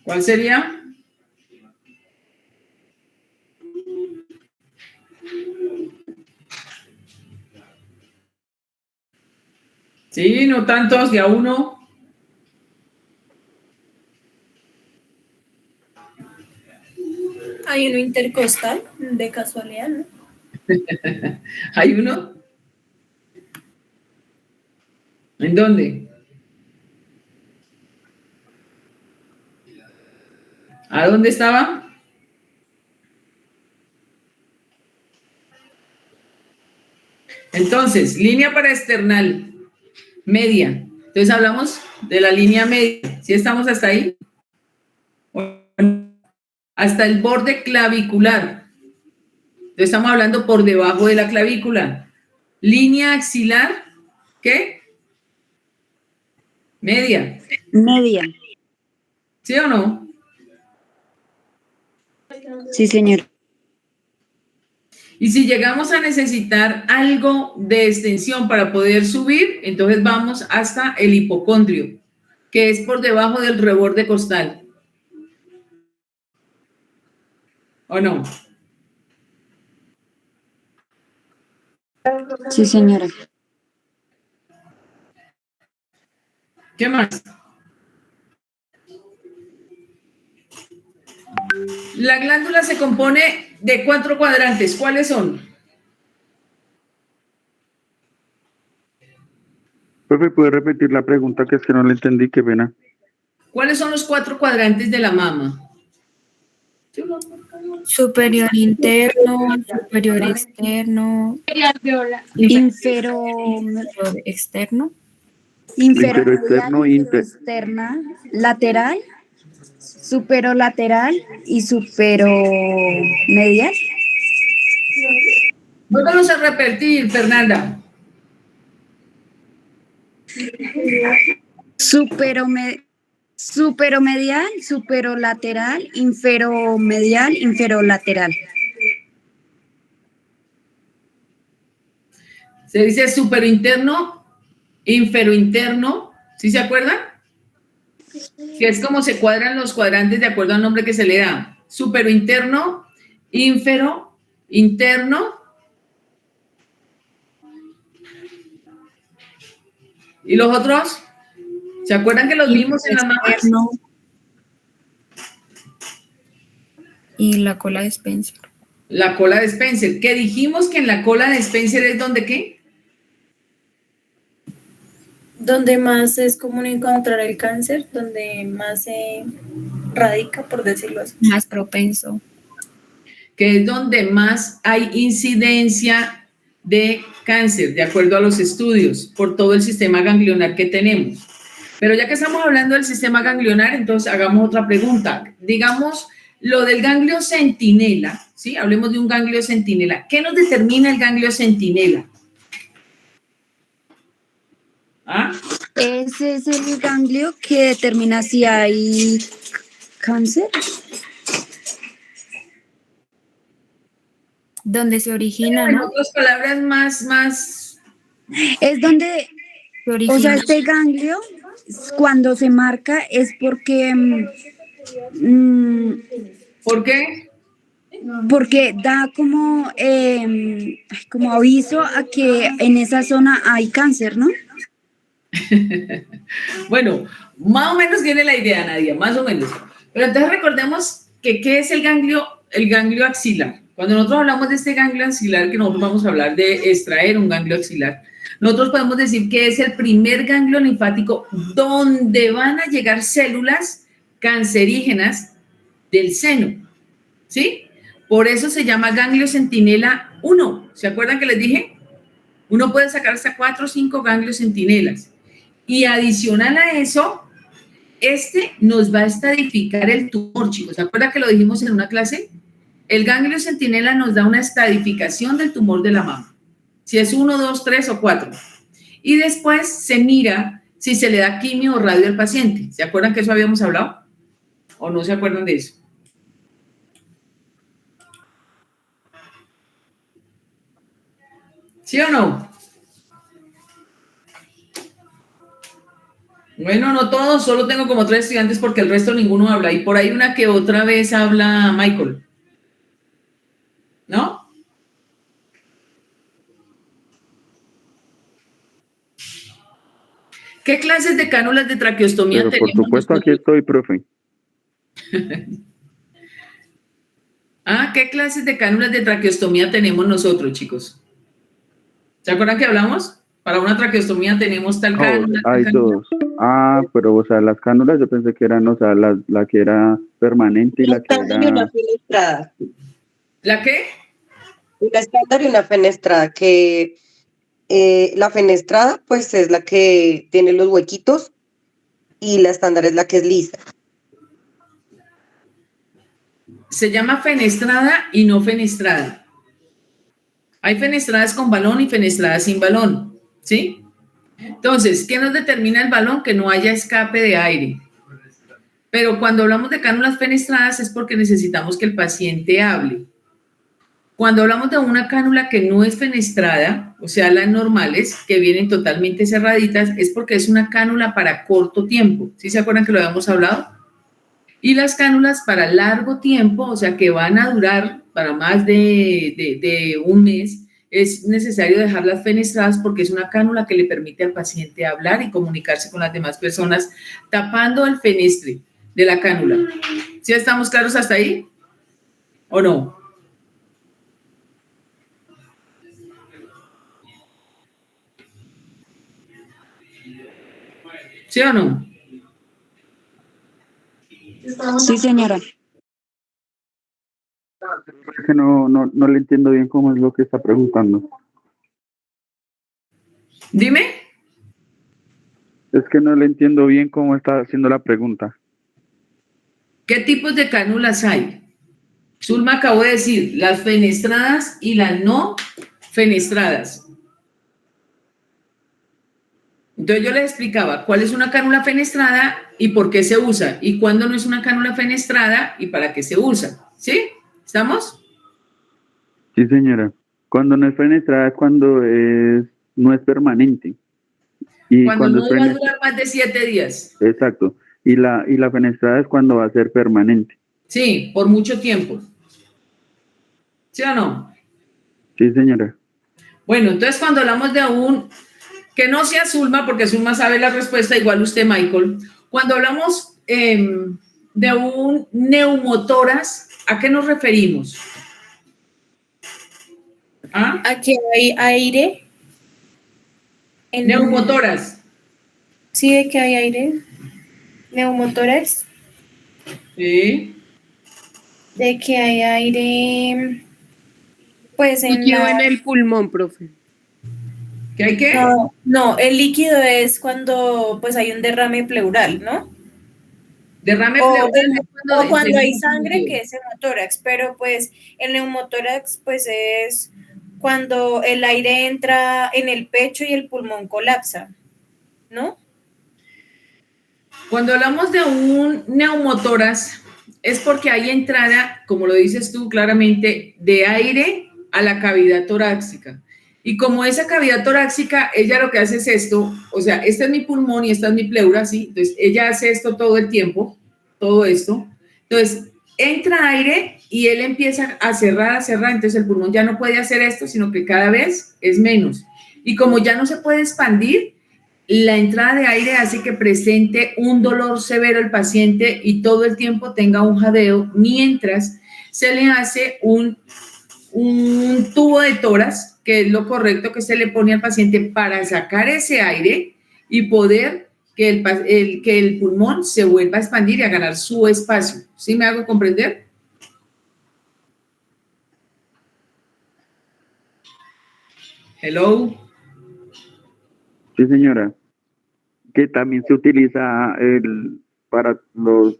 [SPEAKER 1] ¿Cuál sería? Sí, no tantos, de a uno.
[SPEAKER 2] Hay uno intercostal, de casualidad, ¿no?
[SPEAKER 1] ¿Hay uno? ¿En dónde? ¿A dónde estaba? Entonces, línea para external, media. Entonces hablamos de la línea media. ¿Sí estamos hasta ahí? Hasta el borde clavicular. Entonces estamos hablando por debajo de la clavícula. Línea axilar, ¿qué? Media.
[SPEAKER 8] Media.
[SPEAKER 1] ¿Sí o no?
[SPEAKER 8] Sí, señor.
[SPEAKER 1] Y si llegamos a necesitar algo de extensión para poder subir, entonces vamos hasta el hipocondrio, que es por debajo del reborde costal. ¿O no?
[SPEAKER 8] Sí, señora.
[SPEAKER 1] ¿Qué más? La glándula se compone de 4 cuadrantes. ¿Cuáles son?
[SPEAKER 10] Profe, ¿puede repetir la pregunta que es que no le entendí? Qué pena.
[SPEAKER 1] ¿Cuáles son los 4 cuadrantes de la mama?
[SPEAKER 9] Superior interno, superior externo, inferior externo.
[SPEAKER 8] Inferomedial, externa, lateral, superolateral y superomedial.
[SPEAKER 1] Vamos a repetir, Fernanda.
[SPEAKER 8] Superomedial, superolateral, inferomedial, inferolateral.
[SPEAKER 1] Se dice superinterno, inferointerno, ¿sí se acuerdan? Que es como se cuadran los cuadrantes de acuerdo al nombre que se le da. Superointerno, ínfero, interno. ¿Y los otros? ¿Se acuerdan que los vimos en las mamas?
[SPEAKER 9] Y la cola de Spencer.
[SPEAKER 1] La cola de Spencer. ¿Qué dijimos que en la cola de Spencer es donde qué?
[SPEAKER 2] Donde más es común encontrar el cáncer, donde más se radica, por decirlo así.
[SPEAKER 9] Más propenso.
[SPEAKER 1] Que es donde más hay incidencia de cáncer, de acuerdo a los estudios, por todo el sistema ganglionar que tenemos. Pero ya que estamos hablando del sistema ganglionar, entonces hagamos otra pregunta. Digamos, lo del ganglio centinela, ¿sí? Hablemos de un ganglio centinela. ¿Qué nos determina el ganglio centinela? ¿Ah?
[SPEAKER 8] Ese es el ganglio que determina si hay cáncer.
[SPEAKER 9] Donde se origina,
[SPEAKER 1] En
[SPEAKER 9] ¿no?
[SPEAKER 1] otras palabras, más...
[SPEAKER 8] Es donde,
[SPEAKER 9] Se origina.
[SPEAKER 8] o sea, este ganglio, cuando se marca es porque...
[SPEAKER 1] ¿Por qué?
[SPEAKER 8] porque da como aviso a que en esa zona hay cáncer, ¿no?
[SPEAKER 1] Bueno, más o menos tiene la idea, Nadia, más o menos. Pero entonces recordemos que ¿qué es el ganglio axilar? Cuando nosotros hablamos de este ganglio axilar, que nosotros vamos a hablar de extraer un ganglio axilar, nosotros podemos decir que es el primer ganglio linfático donde van a llegar células cancerígenas del seno, ¿sí? Por eso se llama ganglio centinela 1. ¿Se acuerdan que les dije? Uno puede sacar hasta 4 o 5 ganglios centinelas. Y adicional a eso, este nos va a estadificar el tumor, chicos. ¿Se acuerdan que lo dijimos en una clase? El ganglio centinela nos da una estadificación del tumor de la mama. Si es 1, 2, 3 o 4. Y después se mira si se le da quimio o radio al paciente. ¿Se acuerdan que eso habíamos hablado? ¿O no se acuerdan de eso? ¿Sí o no? Bueno, no todos, solo tengo como 3 estudiantes porque el resto ninguno habla. Y por ahí una que otra vez habla Michael. ¿No? ¿Qué clases de cánulas de traqueostomía
[SPEAKER 10] Pero
[SPEAKER 1] tenemos?
[SPEAKER 10] por supuesto aquí estoy, profe.
[SPEAKER 1] ¿Qué clases de cánulas de traqueostomía tenemos nosotros, chicos? ¿Se acuerdan que hablamos? Para una traqueostomía tenemos tal cánula.
[SPEAKER 10] Hay dos. Pero o sea, las cánulas yo pensé que eran, o sea, la que era permanente y la que
[SPEAKER 6] Estándar y
[SPEAKER 10] era...
[SPEAKER 6] una fenestrada.
[SPEAKER 1] ¿La qué?
[SPEAKER 6] Una estándar y una fenestrada, que la fenestrada pues es la que tiene los huequitos y la estándar es la que es lisa.
[SPEAKER 1] Se llama fenestrada y no fenestrada. Hay fenestradas con balón y fenestradas sin balón, ¿sí? Entonces, ¿qué nos determina el balón? Que no haya escape de aire. Pero cuando hablamos de cánulas fenestradas es porque necesitamos que el paciente hable. Cuando hablamos de una cánula que no es fenestrada, o sea, las normales, que vienen totalmente cerraditas, es porque es una cánula para corto tiempo. ¿Sí se acuerdan que lo habíamos hablado? Y las cánulas para largo tiempo, o sea, que van a durar para más de un mes, es necesario dejarlas fenestradas porque es una cánula que le permite al paciente hablar y comunicarse con las demás personas, tapando el fenestre de la cánula. ¿Sí estamos claros hasta ahí? ¿O no? ¿Sí o no?
[SPEAKER 8] Sí, señora.
[SPEAKER 10] Es que no le entiendo bien cómo es lo que está preguntando.
[SPEAKER 1] Dime.
[SPEAKER 10] Es que no le entiendo bien cómo está haciendo la pregunta.
[SPEAKER 1] ¿Qué tipos de cánulas hay? Zulma acabó de decir las fenestradas y las no fenestradas. Entonces yo les explicaba cuál es una cánula fenestrada y por qué se usa, y cuándo no es una cánula fenestrada y para qué se usa. ¿Sí? ¿Estamos?
[SPEAKER 10] Sí, señora. Cuando no es fenestrada es cuando no es permanente. Y
[SPEAKER 1] Cuando no
[SPEAKER 10] es
[SPEAKER 1] va a durar más de 7 días.
[SPEAKER 10] Exacto. Y la fenestrada es cuando va a ser permanente.
[SPEAKER 1] Sí, por mucho tiempo. ¿Sí o no?
[SPEAKER 10] Sí, señora.
[SPEAKER 1] Bueno, entonces cuando hablamos de un, que no sea Zulma, porque Zulma sabe la respuesta, igual usted, Michael, cuando hablamos de un neumotórax, ¿a qué nos referimos? ¿Ah?
[SPEAKER 2] Aquí hay aire.
[SPEAKER 1] Neumotórax.
[SPEAKER 2] Sí, de que hay aire. Neumotórax.
[SPEAKER 1] Sí.
[SPEAKER 2] De que hay aire. Pues en
[SPEAKER 3] Líquido en el pulmón, profe.
[SPEAKER 1] ¿Qué hay qué?
[SPEAKER 2] No, el líquido es cuando pues hay un derrame pleural, ¿no?
[SPEAKER 1] Derrame
[SPEAKER 2] pleural
[SPEAKER 1] o
[SPEAKER 2] cuando hay sangre, que es neumotórax, pero pues el neumotórax pues es cuando el aire entra en el pecho y el pulmón colapsa, ¿no?
[SPEAKER 1] Cuando hablamos de un neumotórax es porque hay entrada, como lo dices tú claramente, de aire a la cavidad torácica. Y como esa cavidad torácica, ella lo que hace es esto, o sea, este es mi pulmón y esta es mi pleura, ¿sí? Entonces, ella hace esto todo el tiempo, todo esto. Entonces, entra aire y él empieza a cerrar, entonces el pulmón ya no puede hacer esto, sino que cada vez es menos. Y como ya no se puede expandir, la entrada de aire hace que presente un dolor severo al paciente y todo el tiempo tenga un jadeo, mientras se le hace un tubo de tórax, que es lo correcto que se le pone al paciente para sacar ese aire y poder que el pulmón se vuelva a expandir y a ganar su espacio. ¿Sí me hago comprender? Hello.
[SPEAKER 10] Sí, señora. Que también se utiliza para los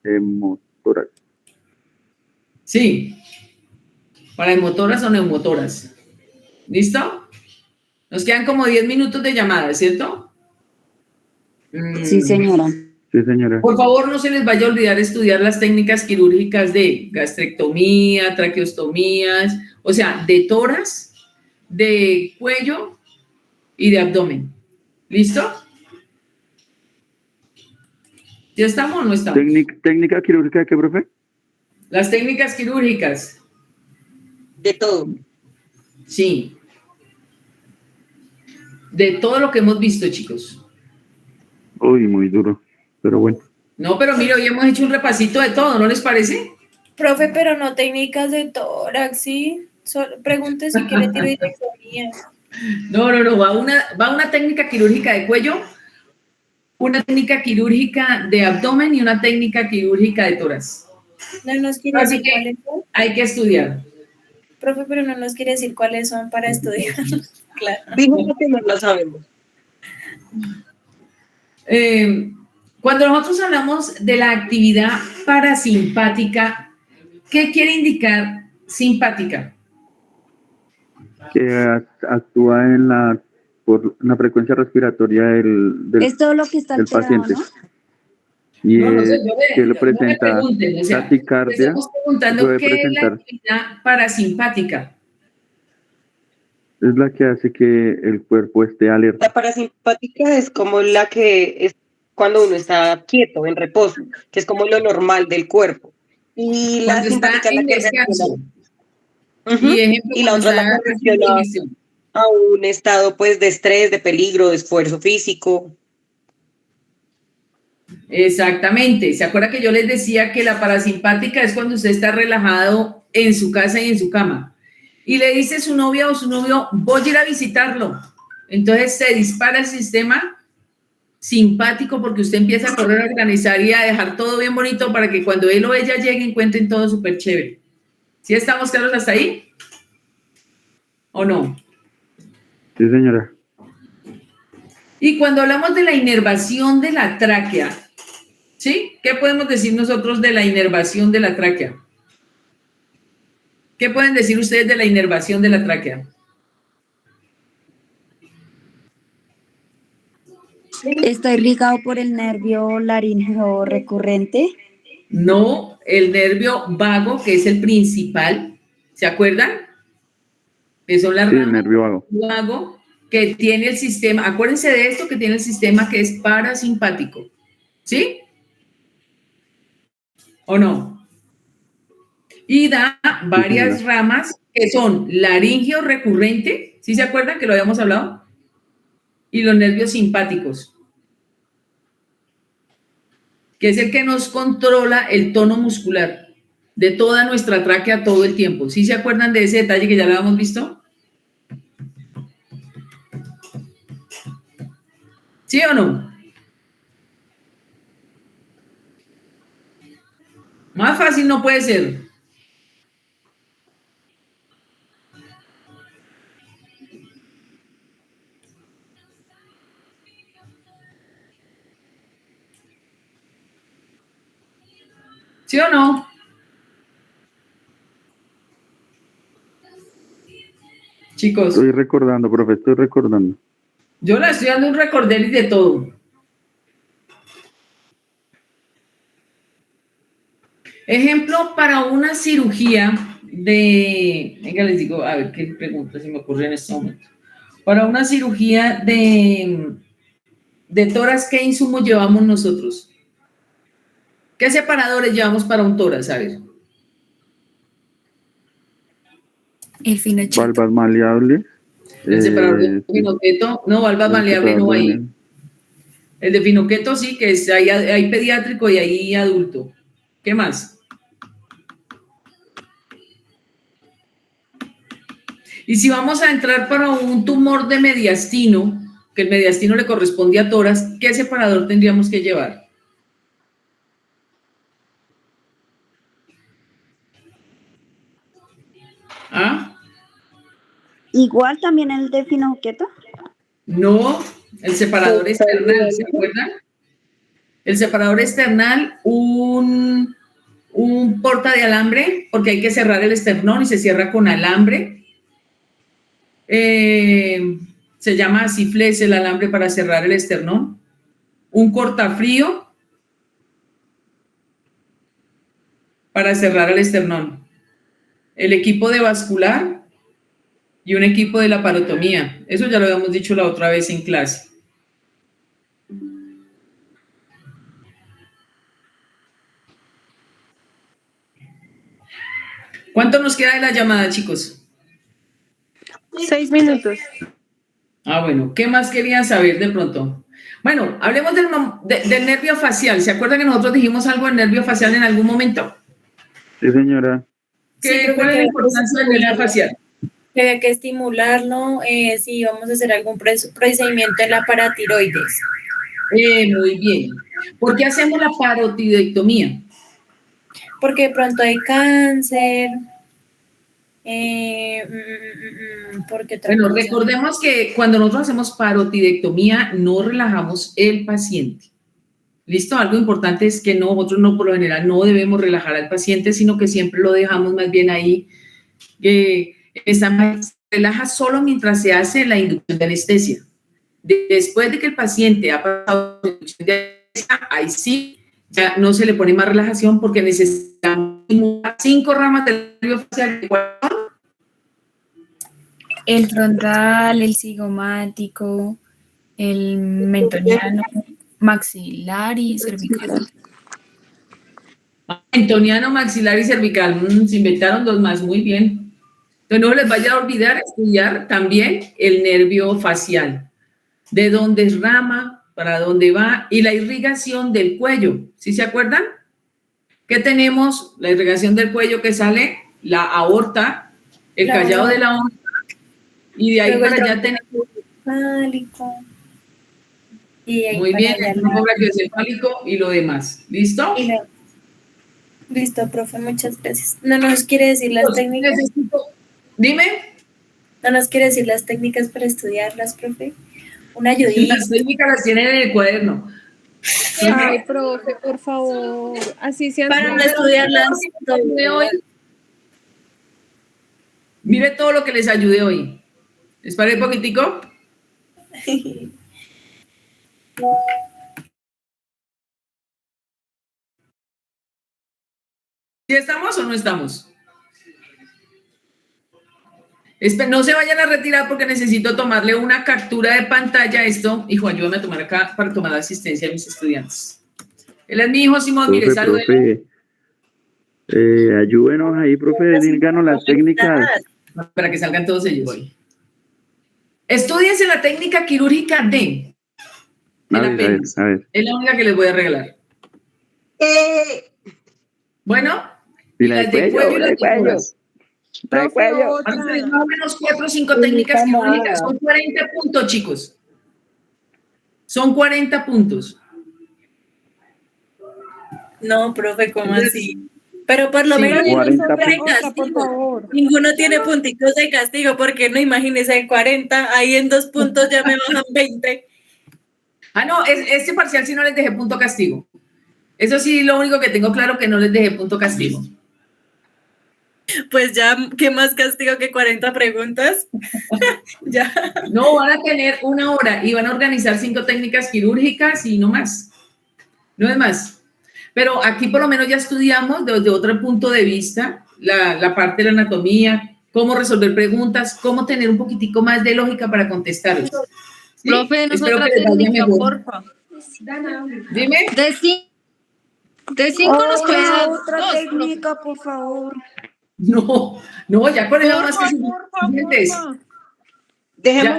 [SPEAKER 10] hemotórax.
[SPEAKER 1] Sí. Para hemotoras o neumotoras. ¿Listo? Nos quedan como 10 minutos de llamada, ¿cierto?
[SPEAKER 8] Sí, señora.
[SPEAKER 10] Sí, señora.
[SPEAKER 1] Por favor, no se les vaya a olvidar estudiar las técnicas quirúrgicas de gastrectomía, traqueostomías, o sea, de tórax, de cuello y de abdomen. ¿Listo? ¿Ya estamos o no estamos?
[SPEAKER 10] ¿Técnica quirúrgica de qué, profe?
[SPEAKER 1] Las técnicas quirúrgicas.
[SPEAKER 6] De todo.
[SPEAKER 1] Sí. De todo lo que hemos visto, chicos.
[SPEAKER 10] Uy, muy duro, pero bueno.
[SPEAKER 1] No, pero mire, hoy hemos hecho un repasito de todo, ¿no les parece?
[SPEAKER 2] Profe, pero no técnicas de tórax, ¿sí? Pregunte si quiere tiroidectomía.
[SPEAKER 1] No, va una técnica quirúrgica de cuello, una técnica quirúrgica de abdomen y una técnica quirúrgica de tórax.
[SPEAKER 2] No nos quiere
[SPEAKER 1] Así
[SPEAKER 2] decir
[SPEAKER 1] que
[SPEAKER 2] cuáles son.
[SPEAKER 1] hay que estudiar.
[SPEAKER 2] Profe, pero no nos quiere decir cuáles son para estudiar. Claro.
[SPEAKER 6] Dijo que no lo sabemos.
[SPEAKER 1] Cuando nosotros hablamos de la actividad parasimpática, ¿qué quiere indicar simpática?
[SPEAKER 10] Que actúa por la frecuencia respiratoria del
[SPEAKER 8] Es todo lo que está alterado,
[SPEAKER 10] paciente.
[SPEAKER 8] ¿no?
[SPEAKER 10] Y
[SPEAKER 1] que
[SPEAKER 10] lo presenta taquicardia.
[SPEAKER 1] Estamos preguntando qué es la actividad parasimpática.
[SPEAKER 10] Es la que hace que el cuerpo esté alerta.
[SPEAKER 6] La parasimpática es como la que es cuando uno está quieto, en reposo, que es como lo normal del cuerpo. Y la simpática es la que
[SPEAKER 1] descanso.
[SPEAKER 6] Y la otra es la que reacciona a un estado pues de estrés, de peligro, de esfuerzo físico.
[SPEAKER 1] Exactamente. ¿Se acuerda que yo les decía que la parasimpática es cuando usted está relajado en su casa y en su cama? Y le dice a su novia o su novio, voy a ir a visitarlo. Entonces se dispara el sistema simpático, porque usted empieza a correr, a organizar y a dejar todo bien bonito para que cuando él o ella llegue encuentren todo súper chévere. ¿Sí estamos claros hasta ahí? ¿O no?
[SPEAKER 10] Sí, señora.
[SPEAKER 1] Y cuando hablamos de la inervación de la tráquea, ¿sí? ¿Qué podemos decir nosotros de la inervación de la tráquea? ¿Qué pueden decir ustedes de la inervación de la tráquea?
[SPEAKER 8] ¿Está irrigado por el nervio laríngeo recurrente?
[SPEAKER 1] No, el nervio vago, que es el principal, ¿se acuerdan? Que son las ramas
[SPEAKER 10] el nervio
[SPEAKER 1] vago que tiene el sistema, acuérdense de esto, que tiene el sistema que es parasimpático, ¿sí? ¿O no? Y da varias ramas que son laringio recurrente, ¿sí se acuerdan que lo habíamos hablado? Y los nervios simpáticos, que es el que nos controla el tono muscular de toda nuestra tráquea todo el tiempo. ¿Sí se acuerdan de ese detalle que ya lo habíamos visto? ¿Sí o no? Más fácil no puede ser. ¿Sí o no? Chicos.
[SPEAKER 10] Estoy recordando, profe, estoy recordando.
[SPEAKER 1] Yo le estoy dando un recorderis de todo. Ejemplo, para una cirugía de... Venga, les digo, a ver qué pregunta se me ocurre en este momento. Para una cirugía de tórax, ¿qué insumos llevamos nosotros? ¿Qué separadores llevamos para un tórax? A ver.
[SPEAKER 9] El finocheto.
[SPEAKER 10] Valvas maleables.
[SPEAKER 1] El separador de finoqueto. No, valvas maleables no hay. El de finoqueto sí, que es, hay pediátrico y hay adulto. ¿Qué más? Y si vamos a entrar para un tumor de mediastino, que el mediastino le corresponde a tórax, ¿qué separador tendríamos que llevar? ¿Ah?
[SPEAKER 8] ¿Igual también el de finoqueto?
[SPEAKER 1] No, el separador external, ¿se acuerdan? El separador external, un porta de alambre, porque hay que cerrar el esternón y se cierra con alambre. Se llama así flex el alambre para cerrar el esternón. Un cortafrío para cerrar el esternón. El equipo de vascular y un equipo de laparotomía. Eso ya lo habíamos dicho la otra vez en clase. ¿Cuánto nos queda de la llamada, chicos?
[SPEAKER 3] 6 minutos.
[SPEAKER 1] Ah, bueno. ¿Qué más querían saber de pronto? Bueno, hablemos del nervio facial. ¿Se acuerdan que nosotros dijimos algo del nervio facial en algún momento?
[SPEAKER 10] Sí, señora.
[SPEAKER 1] ¿Cuál es la importancia del nervio facial?
[SPEAKER 2] Que hay que estimularlo si vamos a hacer algún procedimiento en la paratiroides.
[SPEAKER 1] Muy bien. ¿Por qué hacemos la parotidoectomía?
[SPEAKER 2] Porque de pronto hay cáncer.
[SPEAKER 1] Bueno, recordemos que cuando nosotros hacemos parotidectomía no relajamos el paciente. ¿Listo? Algo importante es que nosotros no, por lo general, no debemos relajar al paciente, sino que siempre lo dejamos más bien ahí. Relaja solo mientras se hace la inducción de anestesia. Después de que el paciente ha pasado la inducción de anestesia, ahí sí, ya no se le pone más relajación porque necesitamos 5 ramas del nervio facial.
[SPEAKER 9] El frontal, el cigomático, el mentoniano, maxilar y cervical.
[SPEAKER 1] Mentoniano, maxilar y cervical. Se inventaron 2 más, muy bien. Entonces no les vaya a olvidar estudiar también el nervio facial. De dónde es rama, para dónde va, y la irrigación del cuello. ¿Sí se acuerdan? ¿Qué tenemos? La irrigación del cuello que sale, la aorta, el callado de la aorta, y de ahí para allá tenemos...
[SPEAKER 2] Y ahí
[SPEAKER 1] Muy
[SPEAKER 2] para
[SPEAKER 1] bien,
[SPEAKER 2] allá
[SPEAKER 1] el trombo brachiocefálico y lo demás. ¿Listo?
[SPEAKER 2] Listo, profe, muchas gracias. ¿No nos quiere decir las técnicas?
[SPEAKER 1] Dime.
[SPEAKER 2] ¿No nos quiere decir las técnicas para estudiarlas, profe? Una ayudita.
[SPEAKER 1] Las técnicas las tienen en el cuaderno.
[SPEAKER 3] Ay, profe, por favor. Así sean.
[SPEAKER 2] Para no estudiarlas.
[SPEAKER 1] Mire todo lo que les ayude hoy. ¿Les parece poquitico? ¿Sí estamos o no estamos? No se vayan a retirar porque necesito tomarle una captura de pantalla a esto. Hijo, ayúdame a tomar acá para tomar la asistencia de mis estudiantes. Él es mi hijo Simón, mire, saludos.
[SPEAKER 10] Ayúdenos ahí, profe, díganos las técnicas.
[SPEAKER 1] Para que salgan todos ellos. Estudiense la técnica quirúrgica D.
[SPEAKER 10] A ver.
[SPEAKER 1] Es la única que les voy a regalar. Bueno,
[SPEAKER 10] y las de cuello,
[SPEAKER 1] y las de coras. Más o menos 4 o 5 técnicas quirúrgicas. Son 40 puntos, chicos. Son 40 puntos.
[SPEAKER 2] No, profe, ¿cómo así? Pero por lo menos
[SPEAKER 10] 40
[SPEAKER 2] por favor. Ninguno tiene punticos de castigo, porque no, imagínese 40, ahí en 2 puntos ya me bajan 20.
[SPEAKER 1] Ah, no, este parcial sí no les dejé punto castigo. Eso sí, lo único que tengo claro que no les dejé punto castigo.
[SPEAKER 2] Pues ya, ¿qué más castigo que 40 preguntas? Ya.
[SPEAKER 1] No, van a tener 1 hora y van a organizar 5 técnicas quirúrgicas y no más. No es más. Pero aquí por lo menos ya estudiamos desde otro punto de vista la parte de la anatomía, cómo resolver preguntas, cómo tener un poquitico más de lógica para contestarlas. ¿Sí?
[SPEAKER 11] Profe,
[SPEAKER 1] Espero que les vaya mejor.
[SPEAKER 11] Porfa.
[SPEAKER 1] Dime.
[SPEAKER 11] De 5 nos puede dar
[SPEAKER 8] otra técnica, por favor.
[SPEAKER 1] No, ya con eso más que suficientes.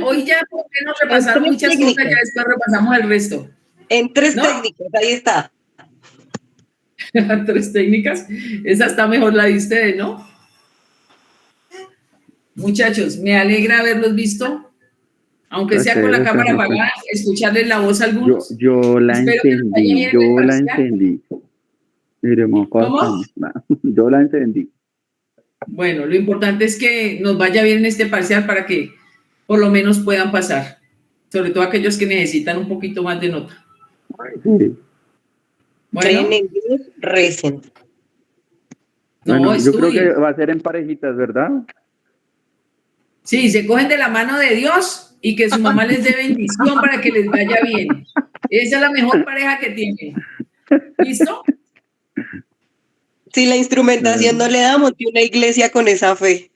[SPEAKER 1] Hoy ya por lo menos repasaron muchas cosas, ya después repasamos el resto.
[SPEAKER 6] En 3 técnicas, ahí está.
[SPEAKER 1] 3 técnicas, esa está mejor la de ustedes, ¿no? Muchachos, me alegra haberlos visto, aunque sea con la cámara apagada, escucharles la voz a algunos.
[SPEAKER 10] Yo la entendí. Miremos,
[SPEAKER 1] ¿cómo?
[SPEAKER 10] Yo la entendí.
[SPEAKER 1] Bueno, lo importante es que nos vaya bien en este parcial para que por lo menos puedan pasar, sobre todo aquellos que necesitan un poquito más de nota.
[SPEAKER 10] Sí.
[SPEAKER 6] Bueno, recen.
[SPEAKER 10] Bueno, yo creo que va a ser en parejitas, ¿verdad?
[SPEAKER 1] Sí, se cogen de la mano de Dios y que su mamá les dé bendición para que les vaya bien. Esa es la mejor pareja que tienen. ¿Listo?
[SPEAKER 6] Si la instrumentación no le da, monte una iglesia con esa fe.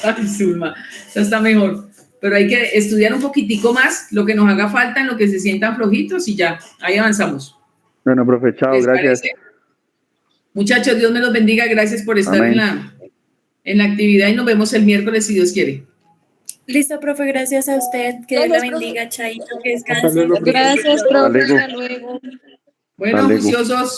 [SPEAKER 1] Ay, Zulma, esa está mejor. Pero hay que estudiar un poquitico más, lo que nos haga falta, en lo que se sientan flojitos y ya, ahí avanzamos.
[SPEAKER 10] Bueno, profe, chao, gracias.
[SPEAKER 1] Parece? Muchachos, Dios me los bendiga, gracias por estar en la actividad y nos vemos el miércoles si Dios quiere.
[SPEAKER 2] Listo, profe, gracias a usted, que Dios la bendiga, Chaito, que descanse.
[SPEAKER 3] Gracias, profe, hasta luego.
[SPEAKER 1] Bueno, juiciosos.